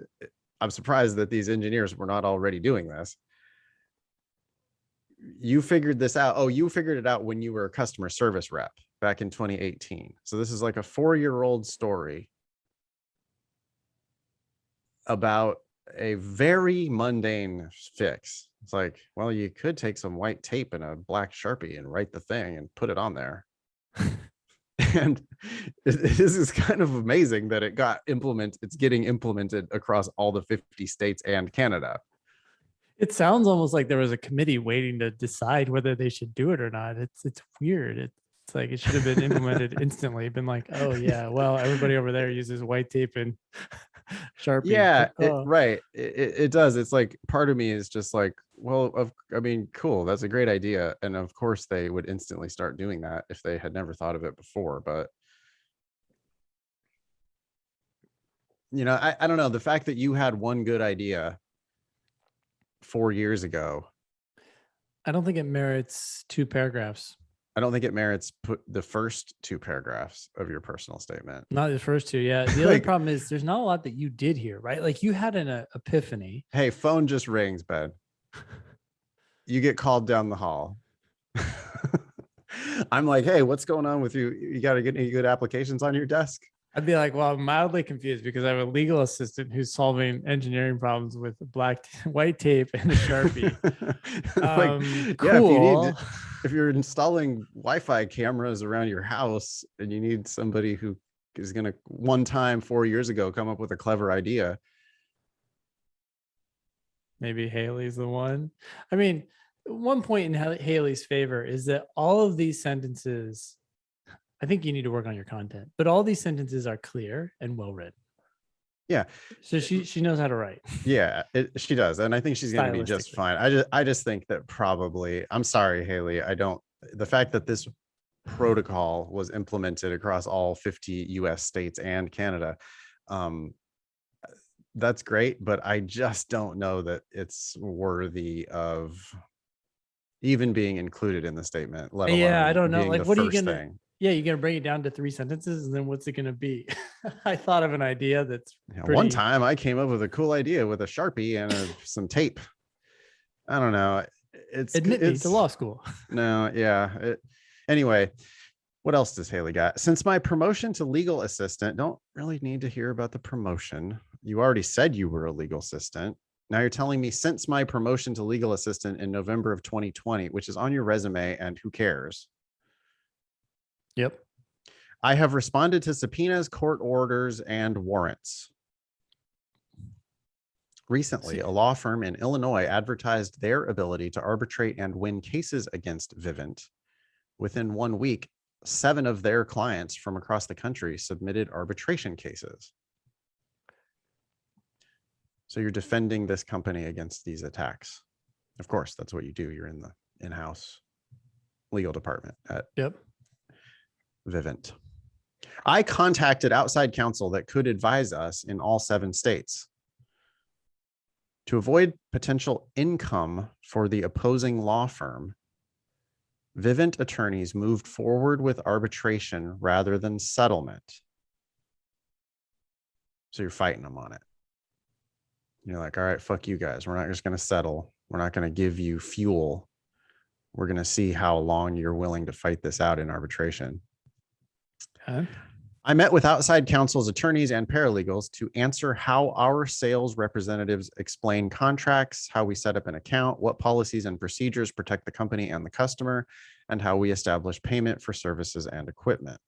I'm surprised that these engineers were not already doing this. You figured this out. Oh, you figured it out when you were a customer service rep back in 2018. So this is like a 4-year-old story about a very mundane fix. It's like, well, you could take some white tape and a black Sharpie and write the thing and put it on there. And this is kind of amazing that it's getting implemented across all the 50 states and Canada. It sounds almost like there was a committee waiting to decide whether they should do it or not. It's weird. It's like it should have been implemented instantly. Been like, oh yeah, well, everybody over there uses white tape and Sharpie. Yeah, Oh. right. It does. It's like part of me is just like, well, I mean, cool. That's a great idea. And of course they would instantly start doing that if they had never thought of it before. But I don't know. The fact that you had one good idea 4 years ago. I don't think it merits 2 paragraphs. I don't think it merits put the first 2 paragraphs of your personal statement. Not the first 2. Yeah. The other Like, problem is there's not a lot that you did here, right? Like you had an epiphany. hey, phone just rings, Ben. You get called down the hall. I'm like, hey, what's going on with you? You got to get any good applications on your desk? I'd be like, well, I'm mildly confused because I have a legal assistant who's solving engineering problems with white tape and a Sharpie. Like, Cool. yeah, if you're installing Wi-Fi cameras around your house and you need somebody who is going to one time 4 years ago come up with a clever idea. Maybe Haley's the one. I mean, one point in Haley's favor is that all of these sentences, I think you need to work on your content, but all these sentences are clear and well written. Yeah. So she knows how to write. Yeah, she does. And I think she's going to be just fine. I just think that probably, I'm sorry, Haley. The fact that this protocol was implemented across all 50 US states and Canada, that's great, but I just don't know that it's worthy of even being included in the statement, let alone I don't know. Like, the what are you first gonna thing. Yeah, you're gonna bring it down to 3 sentences, and then what's it gonna be? I thought of an idea that's One time I came up with a cool idea with a Sharpie and some tape. I don't know. Admit me to law school. No, yeah. Anyway, what else does Haley got? Since my promotion to legal assistant, don't really need to hear about the promotion. You already said you were a legal assistant. Now you're telling me since my promotion to legal assistant in November of 2020, which is on your resume, and who cares? Yep. I have responded to subpoenas, court orders, and warrants. Recently, a law firm in Illinois advertised their ability to arbitrate and win cases against Vivint. Within 1 week, 7 of their clients from across the country submitted arbitration cases. So you're defending this company against these attacks. Of course, that's what you do. You're in the in-house legal department at Vivint. I contacted outside counsel that could advise us in all 7 states. To avoid potential income for the opposing law firm, Vivint attorneys moved forward with arbitration rather than settlement. So you're fighting them on it. You're like, all right, fuck you guys. We're not just going to settle. We're not going to give you fuel. We're going to see how long you're willing to fight this out in arbitration. Okay. I met with outside counsel's attorneys and paralegals to answer how our sales representatives explain contracts, how we set up an account, what policies and procedures protect the company and the customer, and how we establish payment for services and equipment.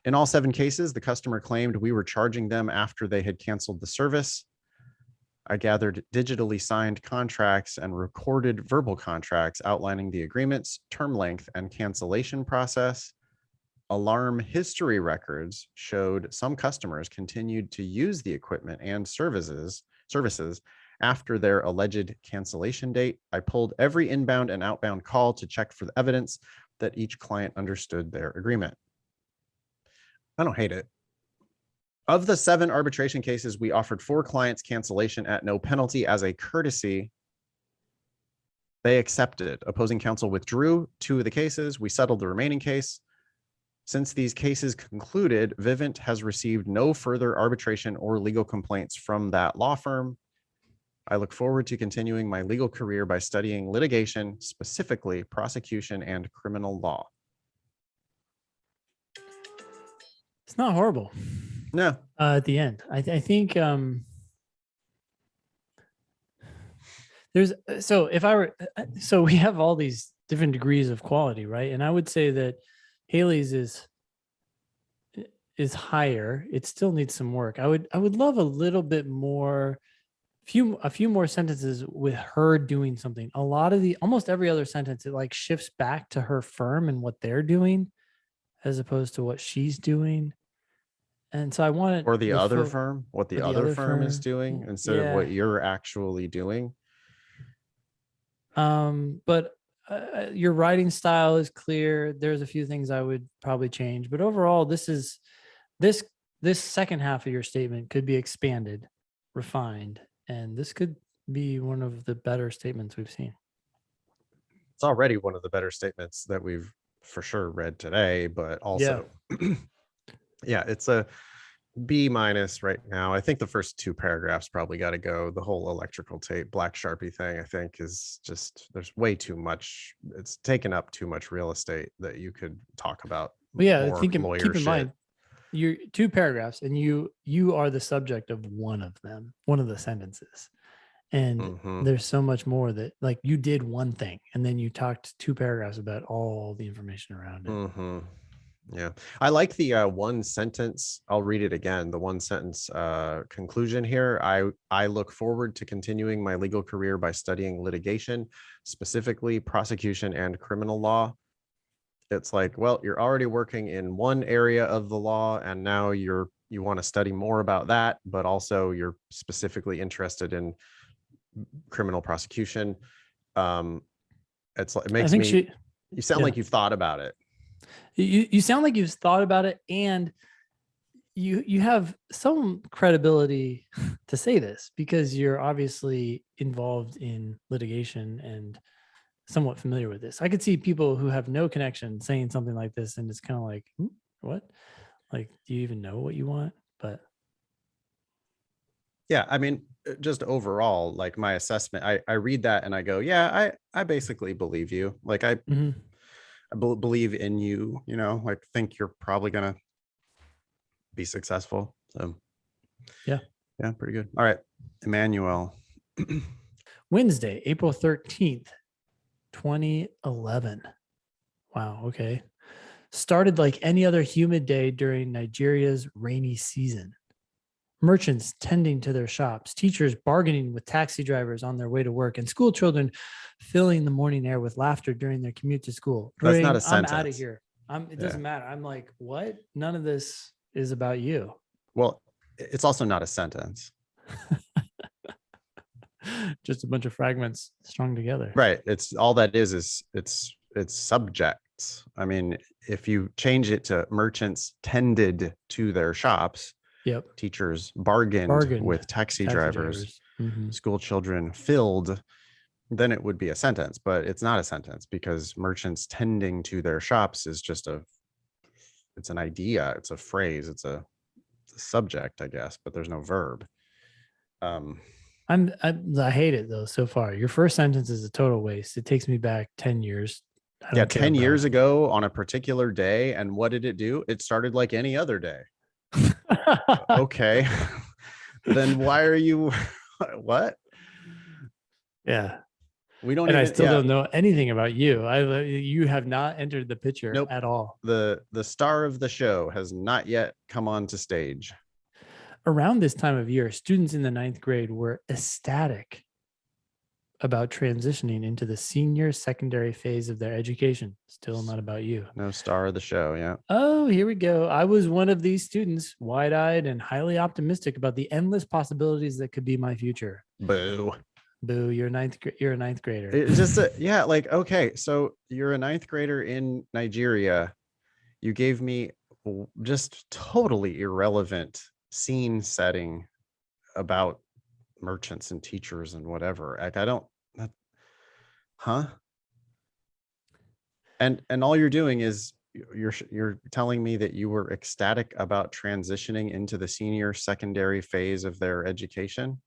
In all 7 cases, the customer claimed we were charging them after they had canceled the service. I gathered digitally signed contracts and recorded verbal contracts outlining the agreements, term length, and cancellation process. Alarm history records showed some customers continued to use the equipment and services after their alleged cancellation date. I pulled every inbound and outbound call to check for the evidence that each client understood their agreement. I don't hate it. Of the 7 arbitration cases, we offered 4 clients cancellation at no penalty as a courtesy. They accepted. Opposing counsel withdrew 2 of the cases. We settled the remaining case. Since these cases concluded, Vivint has received no further arbitration or legal complaints from that law firm. I look forward to continuing my legal career by studying litigation, specifically prosecution and criminal law. It's not horrible. No. At the end, I think there's so we have all these different degrees of quality, right? And I would say that Haley's is higher. It still needs some work. I would love a little bit more, a few more sentences with her doing something. A lot of almost every other sentence, it like shifts back to her firm and what they're doing as opposed to what she's doing. And so I wanted, or the other firm, what the other firm is doing instead of what you're actually doing. But your writing style is clear. There's a few things I would probably change, but overall, this second half of your statement could be expanded, refined, and this could be one of the better statements we've seen. It's already one of the better statements that we've for sure read today, but also, yeah, it's a B minus right now. I think the first 2 paragraphs probably got to go. The whole electrical tape, black Sharpie thing, I think is just, there's way too much. It's taken up too much real estate that you could talk about. Well, yeah, I more think lawyer keep in shit. mind, you're 2 paragraphs and you are the subject of one of them, one of the sentences. And there's so much more that, like, you did one thing and then you talked 2 paragraphs about all the information around it. Yeah, I like the one sentence. I'll read it again. The one sentence conclusion here. I look forward to continuing my legal career by studying litigation, specifically prosecution and criminal law. It's like, well, you're already working in one area of the law, and now you want to study more about that, but also you're specifically interested in criminal prosecution. It makes me. You sound like you've thought about it. You sound like you've thought about it, and you have some credibility to say this because you're obviously involved in litigation and somewhat familiar with this. I could see people who have no connection saying something like this, and it's kind of like, what? Like, do you even know what you want? But yeah, I mean, just overall, like my assessment, I read that and I go, yeah, I basically believe you. Like I believe in you, you know, like think you're probably gonna be successful. So yeah, pretty good. All right, Emmanuel. Wednesday, April 13th, 2011. Wow, okay. Started like any other humid day during Nigeria's rainy season. Merchants tending to their shops, teachers bargaining with taxi drivers on their way to work, and school children filling the morning air with laughter during their commute to school. That's not a sentence. I'm out of here. It doesn't matter. I'm like, what? None of this is about you. Well, it's also not a sentence. Just a bunch of fragments strung together. Right. It's all that is it's subjects. I mean, if you change it to merchants tended to their shops, teachers bargained with taxi drivers. School children filled, then it would be a sentence, but it's not a sentence because merchants tending to their shops is just it's an idea, it's a phrase, it's a subject, I guess, but there's no verb. I hate it though so far. Your first sentence is a total waste. It takes me back 10 years. 10 years ago on a particular day. And what did it do? It started like any other day. Okay. Then why are you what? Yeah. We don't and I still don't know anything about you. You have not entered the picture at all. The star of the show has not yet come on to stage. Around this time of year, students in the 9th grade were ecstatic about transitioning into the senior secondary phase of their education. Still not about you. No star of the show, yeah. Oh, here we go. I was one of these students, wide-eyed and highly optimistic about the endless possibilities that could be my future. Boo. Boo, you're a 9th grader. It's just like, okay, so you're a 9th grader in Nigeria. You gave me just totally irrelevant scene setting about merchants and teachers and whatever. Like and all you're doing is you're telling me that you were ecstatic about transitioning into the senior secondary phase of their education.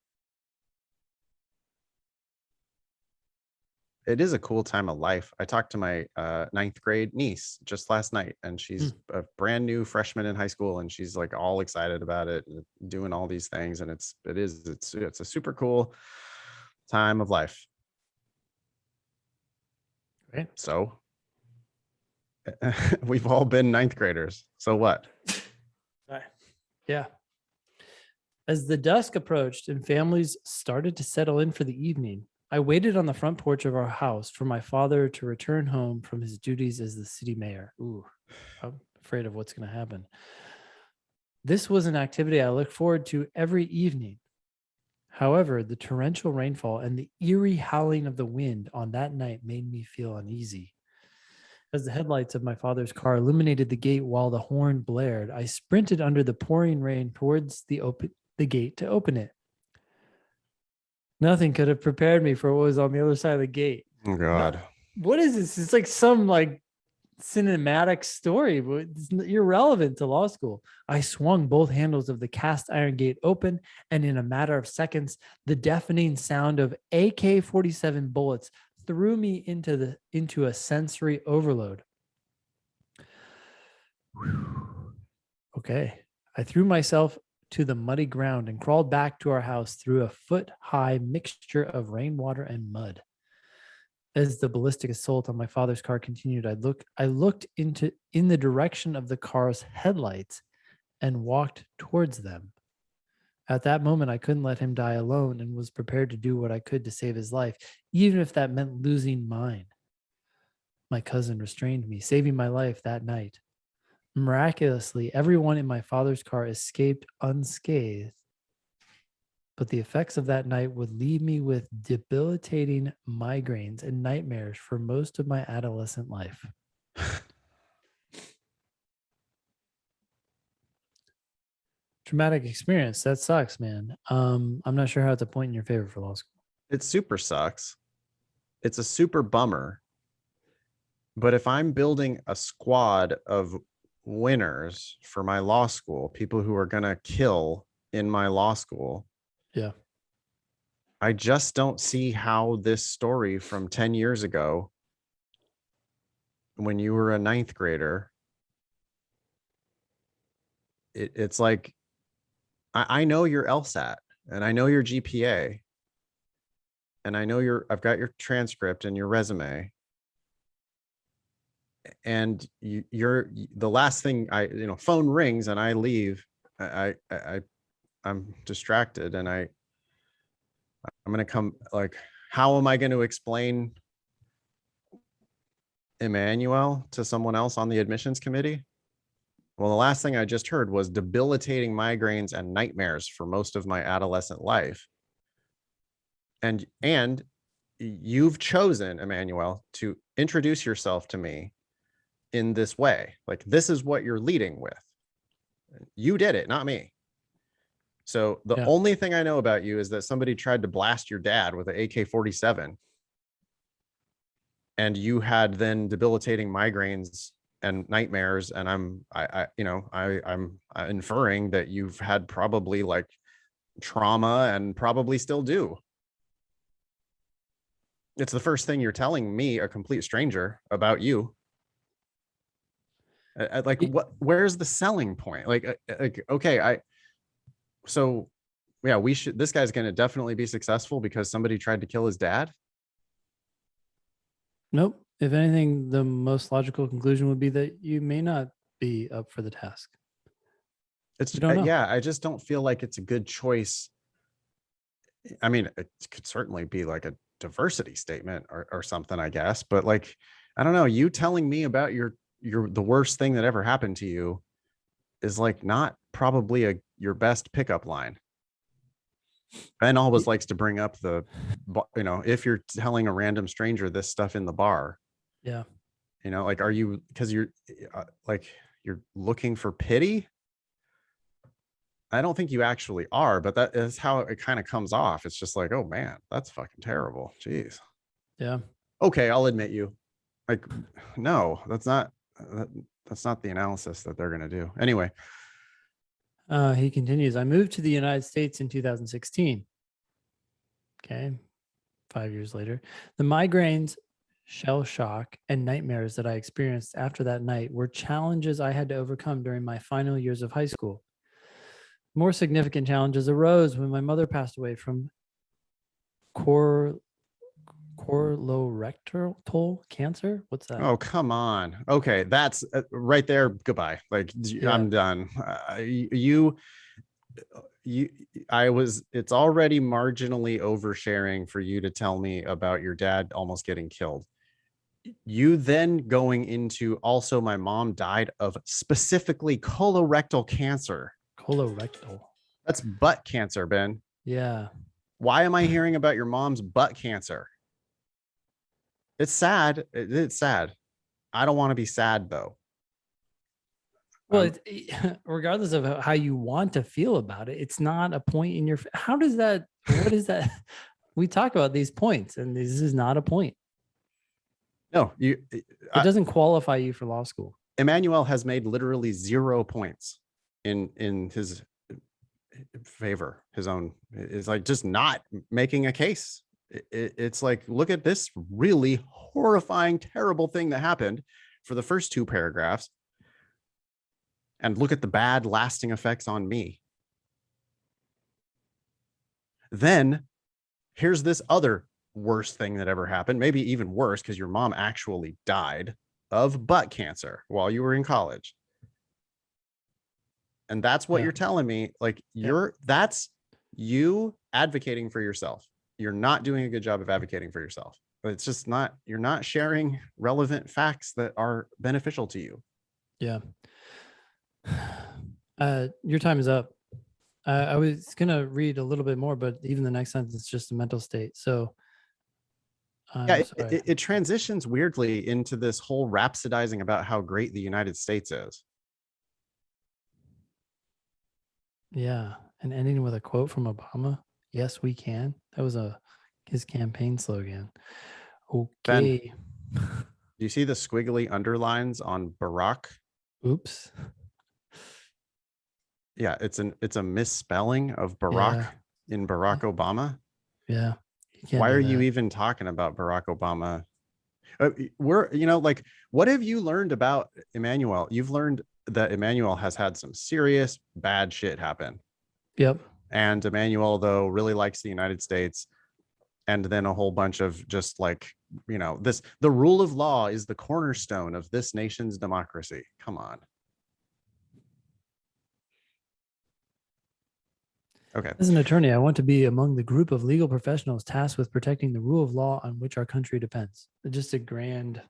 It is a cool time of life. I talked to my 9th grade niece just last night, and she's a brand new freshman in high school, and she's like all excited about it and doing all these things. And it's a super cool time of life. Right. So we've all been 9th graders. So what? Yeah. As the dusk approached and families started to settle in for the evening, I waited on the front porch of our house for my father to return home from his duties as the city mayor. Ooh, I'm afraid of what's going to happen. This was an activity I looked forward to every evening. However, the torrential rainfall and the eerie howling of the wind on that night made me feel uneasy. As the headlights of my father's car illuminated the gate while the horn blared, I sprinted under the pouring rain towards the gate to open it. Nothing could have prepared me for what was on the other side of the gate. Oh, God. What is this? It's like some like cinematic story, but it's irrelevant to law school. I swung both handles of the cast iron gate open, and in a matter of seconds, the deafening sound of AK-47 bullets threw me into a sensory overload. Okay. I threw myself to the muddy ground and crawled back to our house through a foot-high mixture of rainwater and mud. As the ballistic assault on my father's car continued, I looked in the direction of the car's headlights and walked towards them. At that moment, I couldn't let him die alone and was prepared to do what I could to save his life, even if that meant losing mine. My cousin restrained me, saving my life that night. Miraculously, everyone in my father's car escaped unscathed, but the effects of that night would leave me with debilitating migraines and nightmares for most of my adolescent life. Traumatic experience. That sucks, man. I'm not sure how it's a point in your favor for law school. It super sucks. It's a super bummer. But if I'm building a squad of winners for my law school, people who are going to kill in my law school, yeah, I just don't see how this story from 10 years ago, when you were a ninth grader, it's like, I know your LSAT and I know your GPA and I know I've got your transcript and your resume. And you're the last thing phone rings and I leave. I'm distracted and I'm going to come, like, how am I going to explain Emmanuel to someone else on the admissions committee? Well, the last thing I just heard was debilitating migraines and nightmares for most of my adolescent life. And you've chosen, Emmanuel, to introduce yourself to me in this way. Like, this is what you're leading with. You did it, not me. So the only thing I know about you is that somebody tried to blast your dad with an AK-47 and you had then debilitating migraines and nightmares. And I'm inferring that you've had probably like trauma and probably still do. It's the first thing you're telling me, a complete stranger, about you. Like, where's the selling point? Like, okay, so yeah, this guy's going to definitely be successful because somebody tried to kill his dad. Nope. If anything, the most logical conclusion would be that you may not be up for the task. It's yeah, I just don't feel like it's a good choice. I mean, it could certainly be like a diversity statement or something, I guess, but like, I don't know, you telling me about the worst thing that ever happened to you is like not probably your best pickup line. Ben always likes to bring up if you're telling a random stranger this stuff in the bar. Yeah. Like, are you, because you're like, you're looking for pity? I don't think you actually are, but that is how it kind of comes off. It's just like, oh man, that's fucking terrible. Jeez. Yeah. Okay, I'll admit you. Like, no, that's not the analysis that they're going to do. Anyway. He continues, I moved to the United States in 2016. Okay. 5 years later, the migraines, shell shock, and nightmares that I experienced after that night were challenges I had to overcome during my final years of high school. More significant challenges arose when my mother passed away from colorectal cancer. What's that? Oh, come on. Okay, that's right there. Goodbye. Like, yeah. I'm done. It's already marginally oversharing for you to tell me about your dad almost getting killed. You then going into also my mom died of specifically colorectal cancer. Colorectal. That's butt cancer, Ben. Yeah. Why am I hearing about your mom's butt cancer? It's sad. It's sad. I don't want to be sad though. Well, regardless of how you want to feel about it, it's not a point in your. What is that? We talk about these points, and this is not a point. No, It doesn't qualify you for law school. Emmanuel has made literally 0 points in his favor. His own is like just not making a case. It's like, look at this really horrifying, terrible thing that happened for the first 2 paragraphs, and look at the bad lasting effects on me. Then here's this other worst thing that ever happened, maybe even worse, because your mom actually died of butt cancer while you were in college. And that's what you're telling me. Like, that's you advocating for yourself. You're not doing a good job of advocating for yourself. But it's just not, you're not sharing relevant facts that are beneficial to you. Yeah. Your time is up. I was going to read a little bit more, but even the next sentence is just a mental state. So yeah, it transitions weirdly into this whole rhapsodizing about how great the United States is. Yeah. And ending with a quote from Obama. Yes, we can. That was his campaign slogan. Okay. Ben, do you see the squiggly underlines on Barack? Oops. Yeah, it's a misspelling of Barack in Barack Obama. Yeah. Why are you even talking about Barack Obama? What have you learned about Emmanuel? You've learned that Emmanuel has had some serious bad shit happen. Yep. And Emmanuel, though, really likes the United States. And then a whole bunch of just like, the rule of law is the cornerstone of this nation's democracy. Come on. Okay. As an attorney, I want to be among the group of legal professionals tasked with protecting the rule of law on which our country depends. Just a grand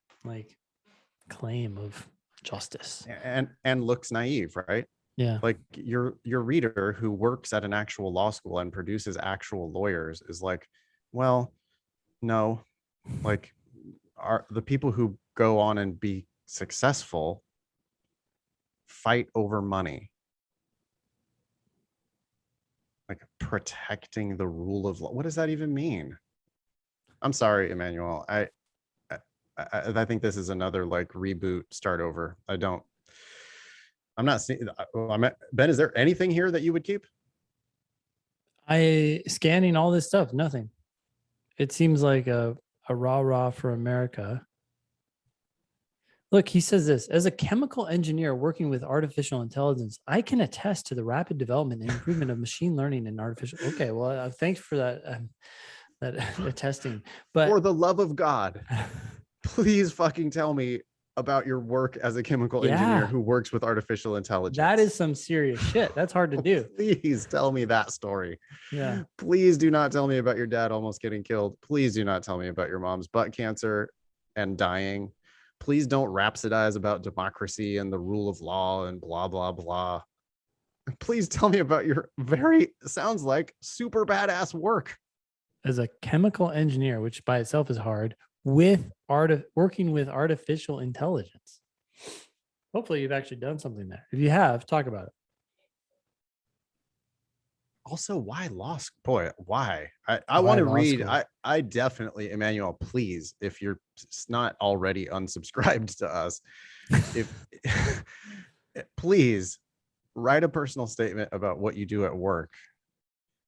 claim of justice. And looks naive, right? Yeah. Like your reader who works at an actual law school and produces actual lawyers is like, well, no, like the people who go on and be successful fight over money. Like protecting the rule of law. What does that even mean? I'm sorry, Emmanuel. I think this is another like reboot, start over. I'm not seeing. Ben, is there anything here that you would keep? Scanning all this stuff, nothing. It seems like a rah-rah for America. Look, he says this: as a chemical engineer working with artificial intelligence, I can attest to the rapid development and improvement of machine learning and artificial. Okay, well, thanks for that attesting. But for the love of God, please fucking tell me about your work as a chemical engineer who works with artificial intelligence. That is some serious shit. That's hard to do. Please tell me that story. Yeah. Please do not tell me about your dad almost getting killed. Please do not tell me about your mom's butt cancer and dying. Please don't rhapsodize about democracy and the rule of law and blah, blah, blah. Please tell me about your sounds like super badass work. As a chemical engineer, which by itself is hard, working with artificial intelligence. Hopefully you've actually done something there. If you have, talk about it. Also, why law school? Boy, why? I want to read. I definitely, Emmanuel, please, if you're not already unsubscribed to us, please write a personal statement about what you do at work.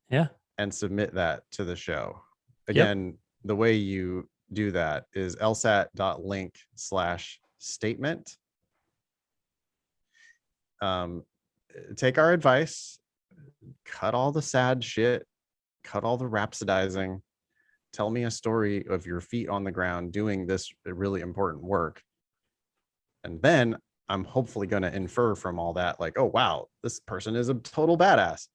Yeah. And submit that to the show. Again, the way you do that is lsat.link/statement. Take our advice, cut all the sad shit, cut all the rhapsodizing, tell me a story of your feet on the ground doing this really important work. And then I'm hopefully going to infer from all that, like, oh, wow, this person is a total badass.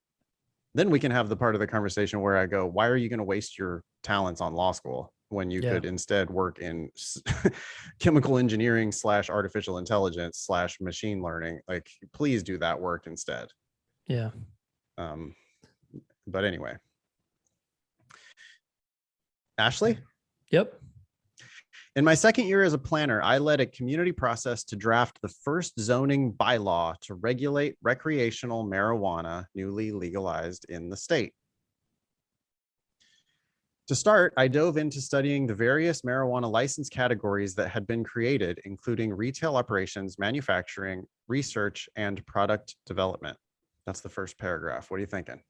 Then we can have the part of the conversation where I go, why are you going to waste your talents on law school when you could instead work in chemical engineering / artificial intelligence / machine learning? Like, please do that work instead. Yeah. But anyway. Ashley? Yep. In my second year as a planner, I led a community process to draft the first zoning bylaw to regulate recreational marijuana newly legalized in the state. To start, I dove into studying the various marijuana license categories that had been created, including retail operations, manufacturing, research, and product development. That's the first paragraph. What are you thinking?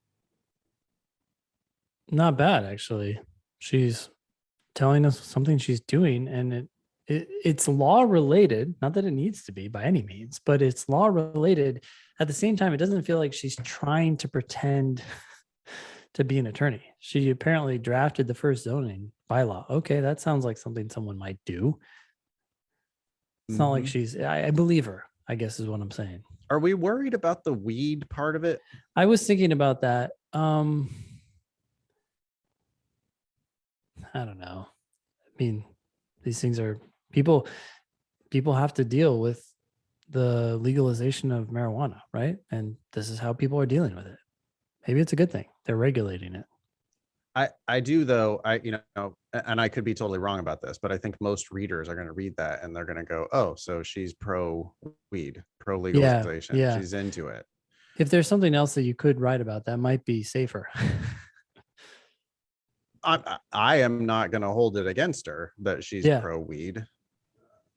Not bad, actually. She's telling us something she's doing, and it's law related. Not that it needs to be by any means, but it's law related. At the same time, it doesn't feel like she's trying to pretend to be an attorney. She apparently drafted the first zoning bylaw. Okay, that sounds like something someone might do. It's not like she's, I believe her, I guess is what I'm saying. Are we worried about the weed part of it? I was thinking about that. I don't know. I mean, these things are people have to deal with the legalization of marijuana, right? And this is how people are dealing with it. Maybe it's a good thing. They're regulating it. I do though. And I could be totally wrong about this, but I think most readers are going to read that and they're going to go, "Oh, so she's pro weed, pro legalization. Yeah. She's into it." If there's something else that you could write about, that might be safer. I am not going to hold it against her that she's pro weed.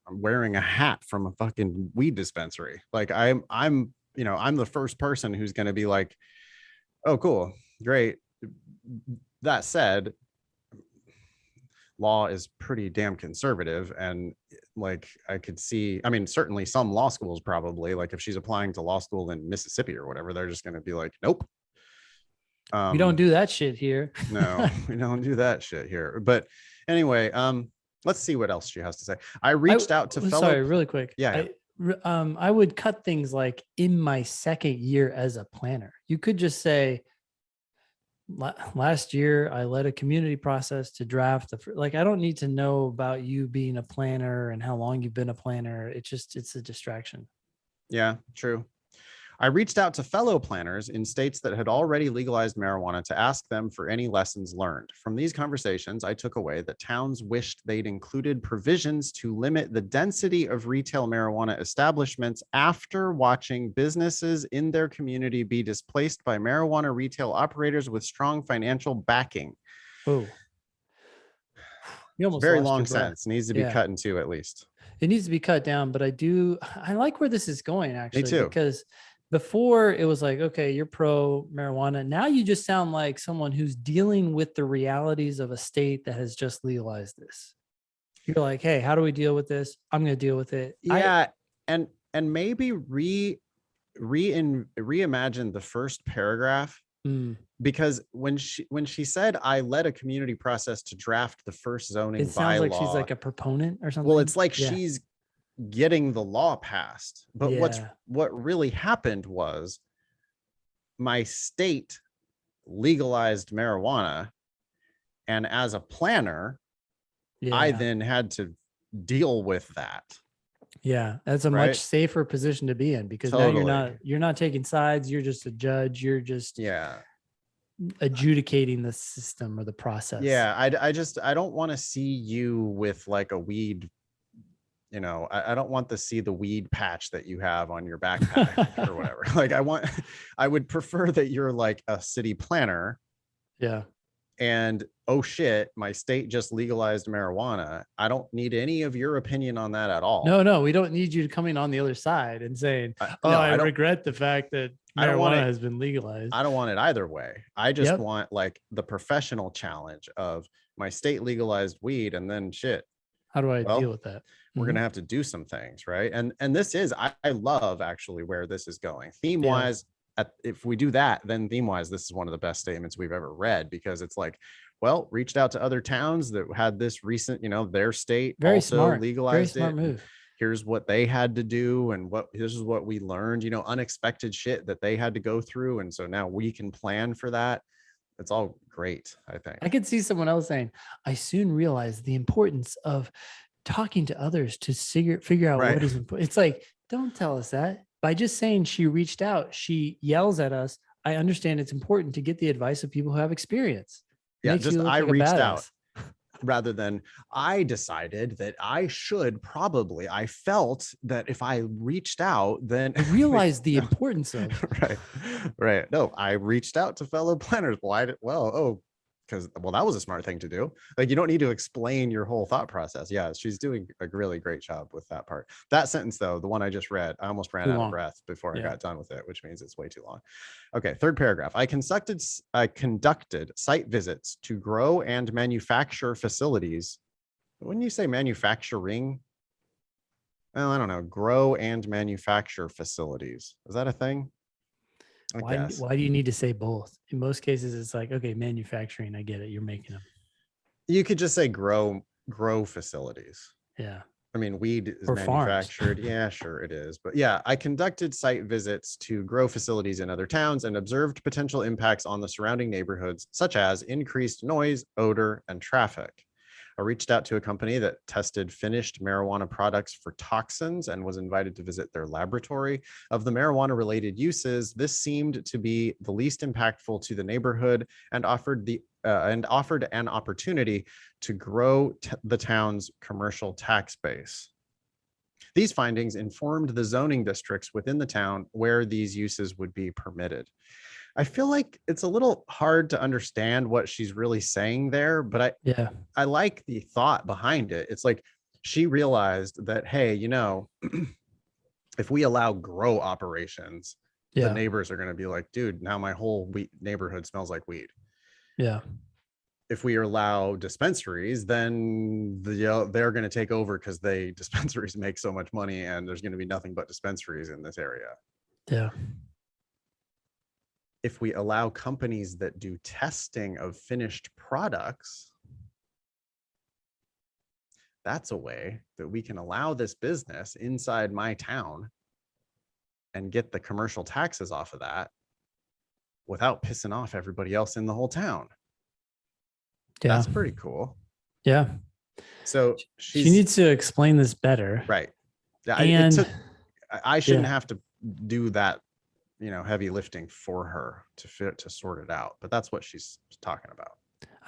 I'm wearing a hat from a fucking weed dispensary. Like I'm the first person who's going to be like, "Oh, cool, great." That said, law is pretty damn conservative, and like I could see, I mean, certainly some law schools probably, like if she's applying to law school in Mississippi or whatever, they're just going to be like, "Nope, we don't do that shit here." No, we don't do that shit here. But anyway, let's see what else she has to say. I reached out to fellow. Sorry, really quick. Yeah. I would cut things like in my second year as a planner. You could just say, last year I led a community process to draft like, I don't need to know about you being a planner and how long you've been a planner. It's a distraction. Yeah, true. I reached out to fellow planners in states that had already legalized marijuana to ask them for any lessons learned. From these conversations, I took away that towns wished they'd included provisions to limit the density of retail marijuana establishments after watching businesses in their community be displaced by marijuana retail operators with strong financial backing. Oh, you almost very long sentence. Needs to be cut in two at least. It needs to be cut down, but I like where this is going, actually. Me too. Because before it was like, okay, you're pro marijuana. Now you just sound like someone who's dealing with the realities of a state that has just legalized this. You're like, hey, how do we deal with this? I'm going to deal with it. Yeah. And maybe reimagine the first paragraph, because when she said, I led a community process to draft the first zoning bylaw. It sounds like she's like a proponent or something. Well, it's like she's getting the law passed, but what really happened was my state legalized marijuana, and as a planner, I then had to deal with that. Yeah, that's a much safer position to be in, because now you're not taking sides. You're just a judge. You're just adjudicating the system or the process. Yeah, I don't want to see you with like a weed. I don't want to see the weed patch that you have on your backpack or whatever. Like I would prefer that you're like a city planner. Yeah. And oh shit, my state just legalized marijuana. I don't need any of your opinion on that at all. No, we don't need you coming on the other side and saying, I regret the fact that marijuana has been legalized. I don't want it either way. I just want like the professional challenge of my state legalized weed, and then shit. How do I deal with that? We're going to have to do some things, right? And this is, I love actually where this is going. Theme wise, if we do that, then theme wise, this is one of the best statements we've ever read, because it's like, well, reached out to other towns that had this recent, their state also legalized it. Very smart move. Here's what they had to do, and this is what we learned, unexpected shit that they had to go through. And so now we can plan for that. It's all great, I think. I could see someone else saying, I soon realized the importance of talking to others to figure out what is important. It's like, don't tell us that. By just saying she reached out, she yells at us. I understand it's important to get the advice of people who have experience. Yeah, just I reached out, rather than I decided that I felt that if I reached out, then I realized the importance of right. No, I reached out to fellow planners. because, well, that was a smart thing to do. Like, you don't need to explain your whole thought process. Yeah, she's doing a really great job with that part. That sentence, though, the one I just read, I almost ran out of breath before I got done with it, which means it's way too long. Okay, third paragraph. I conducted site visits to grow and manufacture facilities. When you say manufacturing, well, I don't know, grow and manufacture facilities. Is that a thing? Why do you need to say both? In most cases, it's like, okay, manufacturing, I get it. You're making them. You could just say grow facilities. Yeah. I mean, weed is Or manufactured. Yeah, sure it is. But yeah, I conducted site visits to grow facilities in other towns and observed potential impacts on the surrounding neighborhoods, such as increased noise, odor, and traffic. I reached out to a company that tested finished marijuana products for toxins and was invited to visit their laboratory. Of the marijuana related uses, this seemed to be the least impactful to the neighborhood and offered an opportunity to grow the town's commercial tax base. These findings informed the zoning districts within the town where these uses would be permitted. I feel like it's a little hard to understand what she's really saying there, but I like the thought behind it. It's like she realized that, hey, if we allow grow operations, the neighbors are going to be like, dude, now my whole neighborhood smells like weed. Yeah. If we allow dispensaries, then they're going to take over because dispensaries make so much money and there's going to be nothing but dispensaries in this area. Yeah. If we allow companies that do testing of finished products, that's a way that we can allow this business inside my town and get the commercial taxes off of that without pissing off everybody else in the whole town. Yeah. That's pretty cool. Yeah. So she needs to explain this better. Right. Yeah. And I shouldn't have to do that, heavy lifting for her to sort it out, but that's what she's talking about.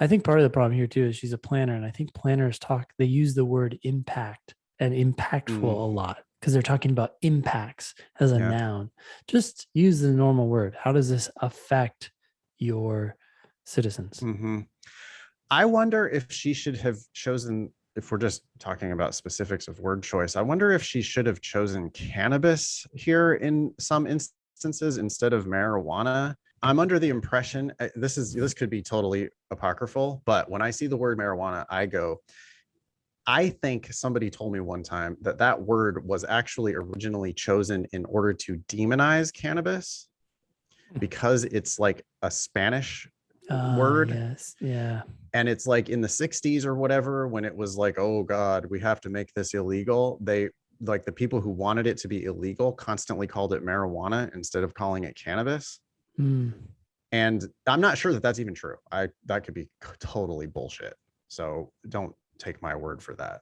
I think part of the problem here too is she's a planner, and I think planners they use the word impact and impactful a lot because they're talking about impacts as a noun. Just use the normal word. How does this affect your citizens? Mm-hmm. I wonder if she should have chosen, if we're just talking about specifics of word choice, I wonder if she should have chosen cannabis here in some instances instead of marijuana. I'm under the impression, this could be totally apocryphal, but when I see the word marijuana, I think somebody told me one time that word was actually originally chosen in order to demonize cannabis because it's like a Spanish word. Yes. Yeah. And it's like in the 60s or whatever, when it was like, oh God, we have to make this illegal. The people who wanted it to be illegal constantly called it marijuana instead of calling it cannabis. And I'm not sure that that's even true. That could be totally bullshit. So don't take my word for that.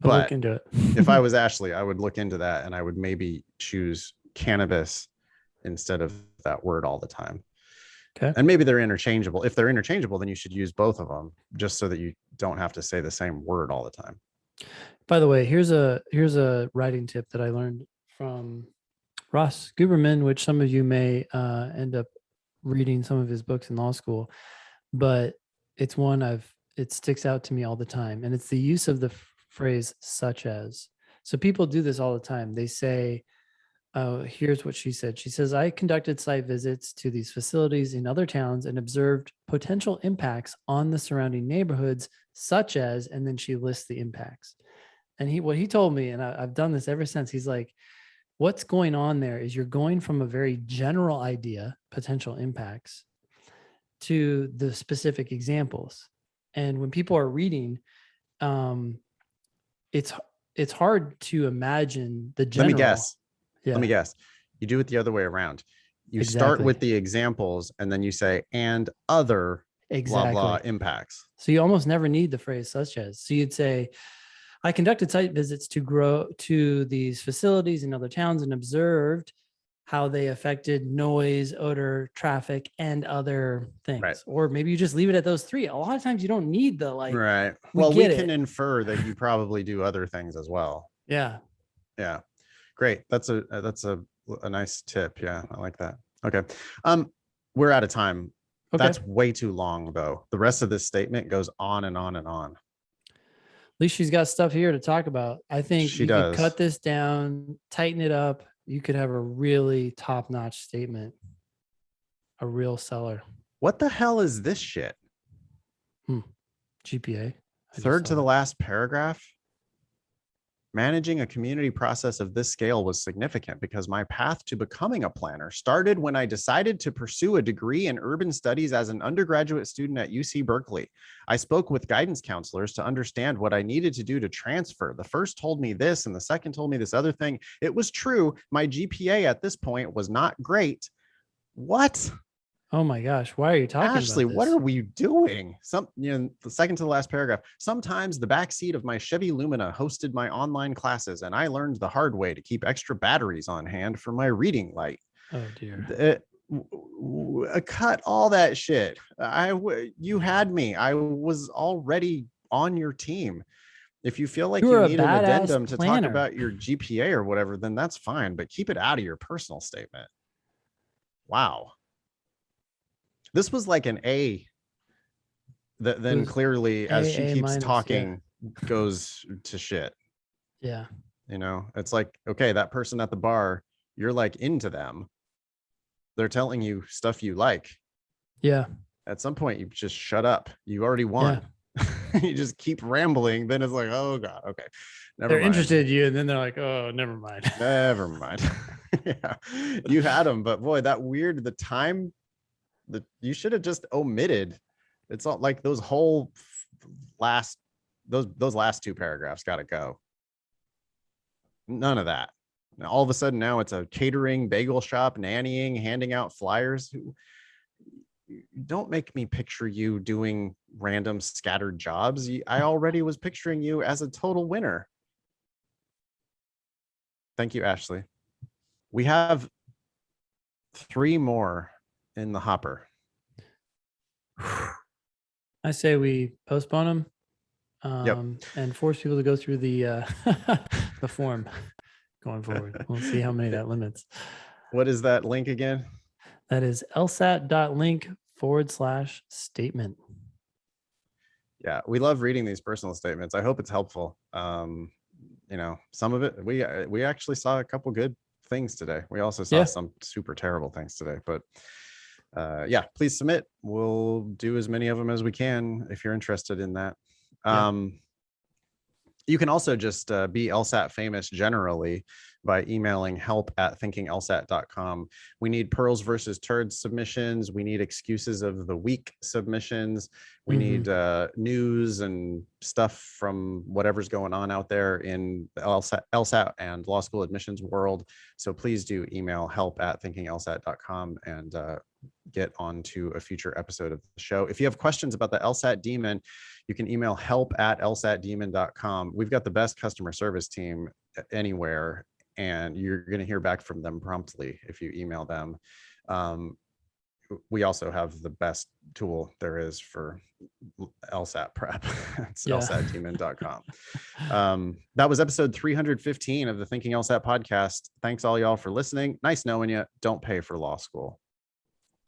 But look into it. If I was Ashley, I would look into that and I would maybe choose cannabis instead of that word all the time. Okay. And maybe they're interchangeable. If they're interchangeable, then you should use both of them just so that you don't have to say the same word all the time. By the way, here's a writing tip that I learned from Ross Guberman, which some of you may end up reading some of his books in law school, but it's one it sticks out to me all the time. And it's the use of the phrase such as. So people do this all the time. They say, here's what she said. She says, I conducted site visits to these facilities in other towns and observed potential impacts on the surrounding neighborhoods, such as, and then she lists the impacts. And what he told me, and I've done this ever since, he's like, what's going on there is you're going from a very general idea, potential impacts, to the specific examples. And when people are reading, it's hard to imagine the general. Let me guess. Yeah. Let me guess. You do it the other way around. You start with the examples and then you say, and other blah, blah impacts. So you almost never need the phrase such as. So you'd say, I conducted site visits to these facilities in other towns and observed how they affected noise, odor, traffic, and other things. Right. Or maybe you just leave it at those three. A lot of times you don't need the right. Well, we can infer that you probably do other things as well. Yeah. Yeah. Great. That's a nice tip. Yeah, I like that. Okay. We're out of time. Okay. That's way too long, though. The rest of this statement goes on and on and on. At least she's got stuff here to talk about. I think She you could does. cut this down, tighten it up. You could have a really top-notch statement. A real seller. What the hell is this shit? GPA. Third to the last paragraph. Managing a community process of this scale was significant because my path to becoming a planner started when I decided to pursue a degree in urban studies as an undergraduate student at UC Berkeley. I spoke with guidance counselors to understand what I needed to do to transfer. The first told me this and the second told me this other thing. It was true. My GPA at this point was not great. What? Oh my gosh, why are you talking Ashley, about this? what are we doing? The second to the last paragraph. Sometimes the backseat of my Chevy Lumina hosted my online classes, and I learned the hard way to keep extra batteries on hand for my reading light. Oh dear. Cut all that shit. You had me. I was already on your team. If you feel like you need an addendum to talk about your GPA or whatever, then that's fine, but keep it out of your personal statement. Wow. This was like an A that then clearly, as she keeps talking, goes to shit. Yeah. You know, it's like, okay, that person at the bar, you're like into them. They're telling you stuff you like. Yeah. At some point, you just shut up. You already won. Yeah. You just keep rambling. Then it's like, oh God, okay. They're interested in you, and then they're like, oh, never mind. Never mind. Yeah. You had them, but boy, the time that you should have just omitted. It's all like those whole last two paragraphs got to go. None of that. Now, all of a sudden now it's a catering, bagel shop, nannying, handing out flyers. Don't make me picture you doing random scattered jobs. I already was picturing you as a total winner. Thank you, Ashley. We have 3 more in the hopper. I say we postpone them and force people to go through the the form going forward. We'll see how many that limits. What is that link again? That is lsat.link /statement. Yeah, we love reading these personal statements. I hope it's helpful. You know, some of it, we actually saw a couple good things today. We also saw some super terrible things today, but yeah, please submit. We'll do as many of them as we can if you're interested in that. You can also just be LSAT famous generally by emailing help@thinkinglsat.com. We need pearls versus turds submissions. We need excuses of the week submissions. We need news and stuff from whatever's going on out there in the LSAT and law school admissions world. So please do email help@thinkinglsat.com and get onto a future episode of the show. If you have questions about the LSAT Demon, you can email help@lsatdemon.com. We've got the best customer service team anywhere, and you're going to hear back from them promptly if you email them. We also have the best tool there is for LSAT prep. It's lsatdemon.com. That was episode 315 of the Thinking LSAT podcast. Thanks all y'all for listening. Nice knowing you. Don't pay for law school.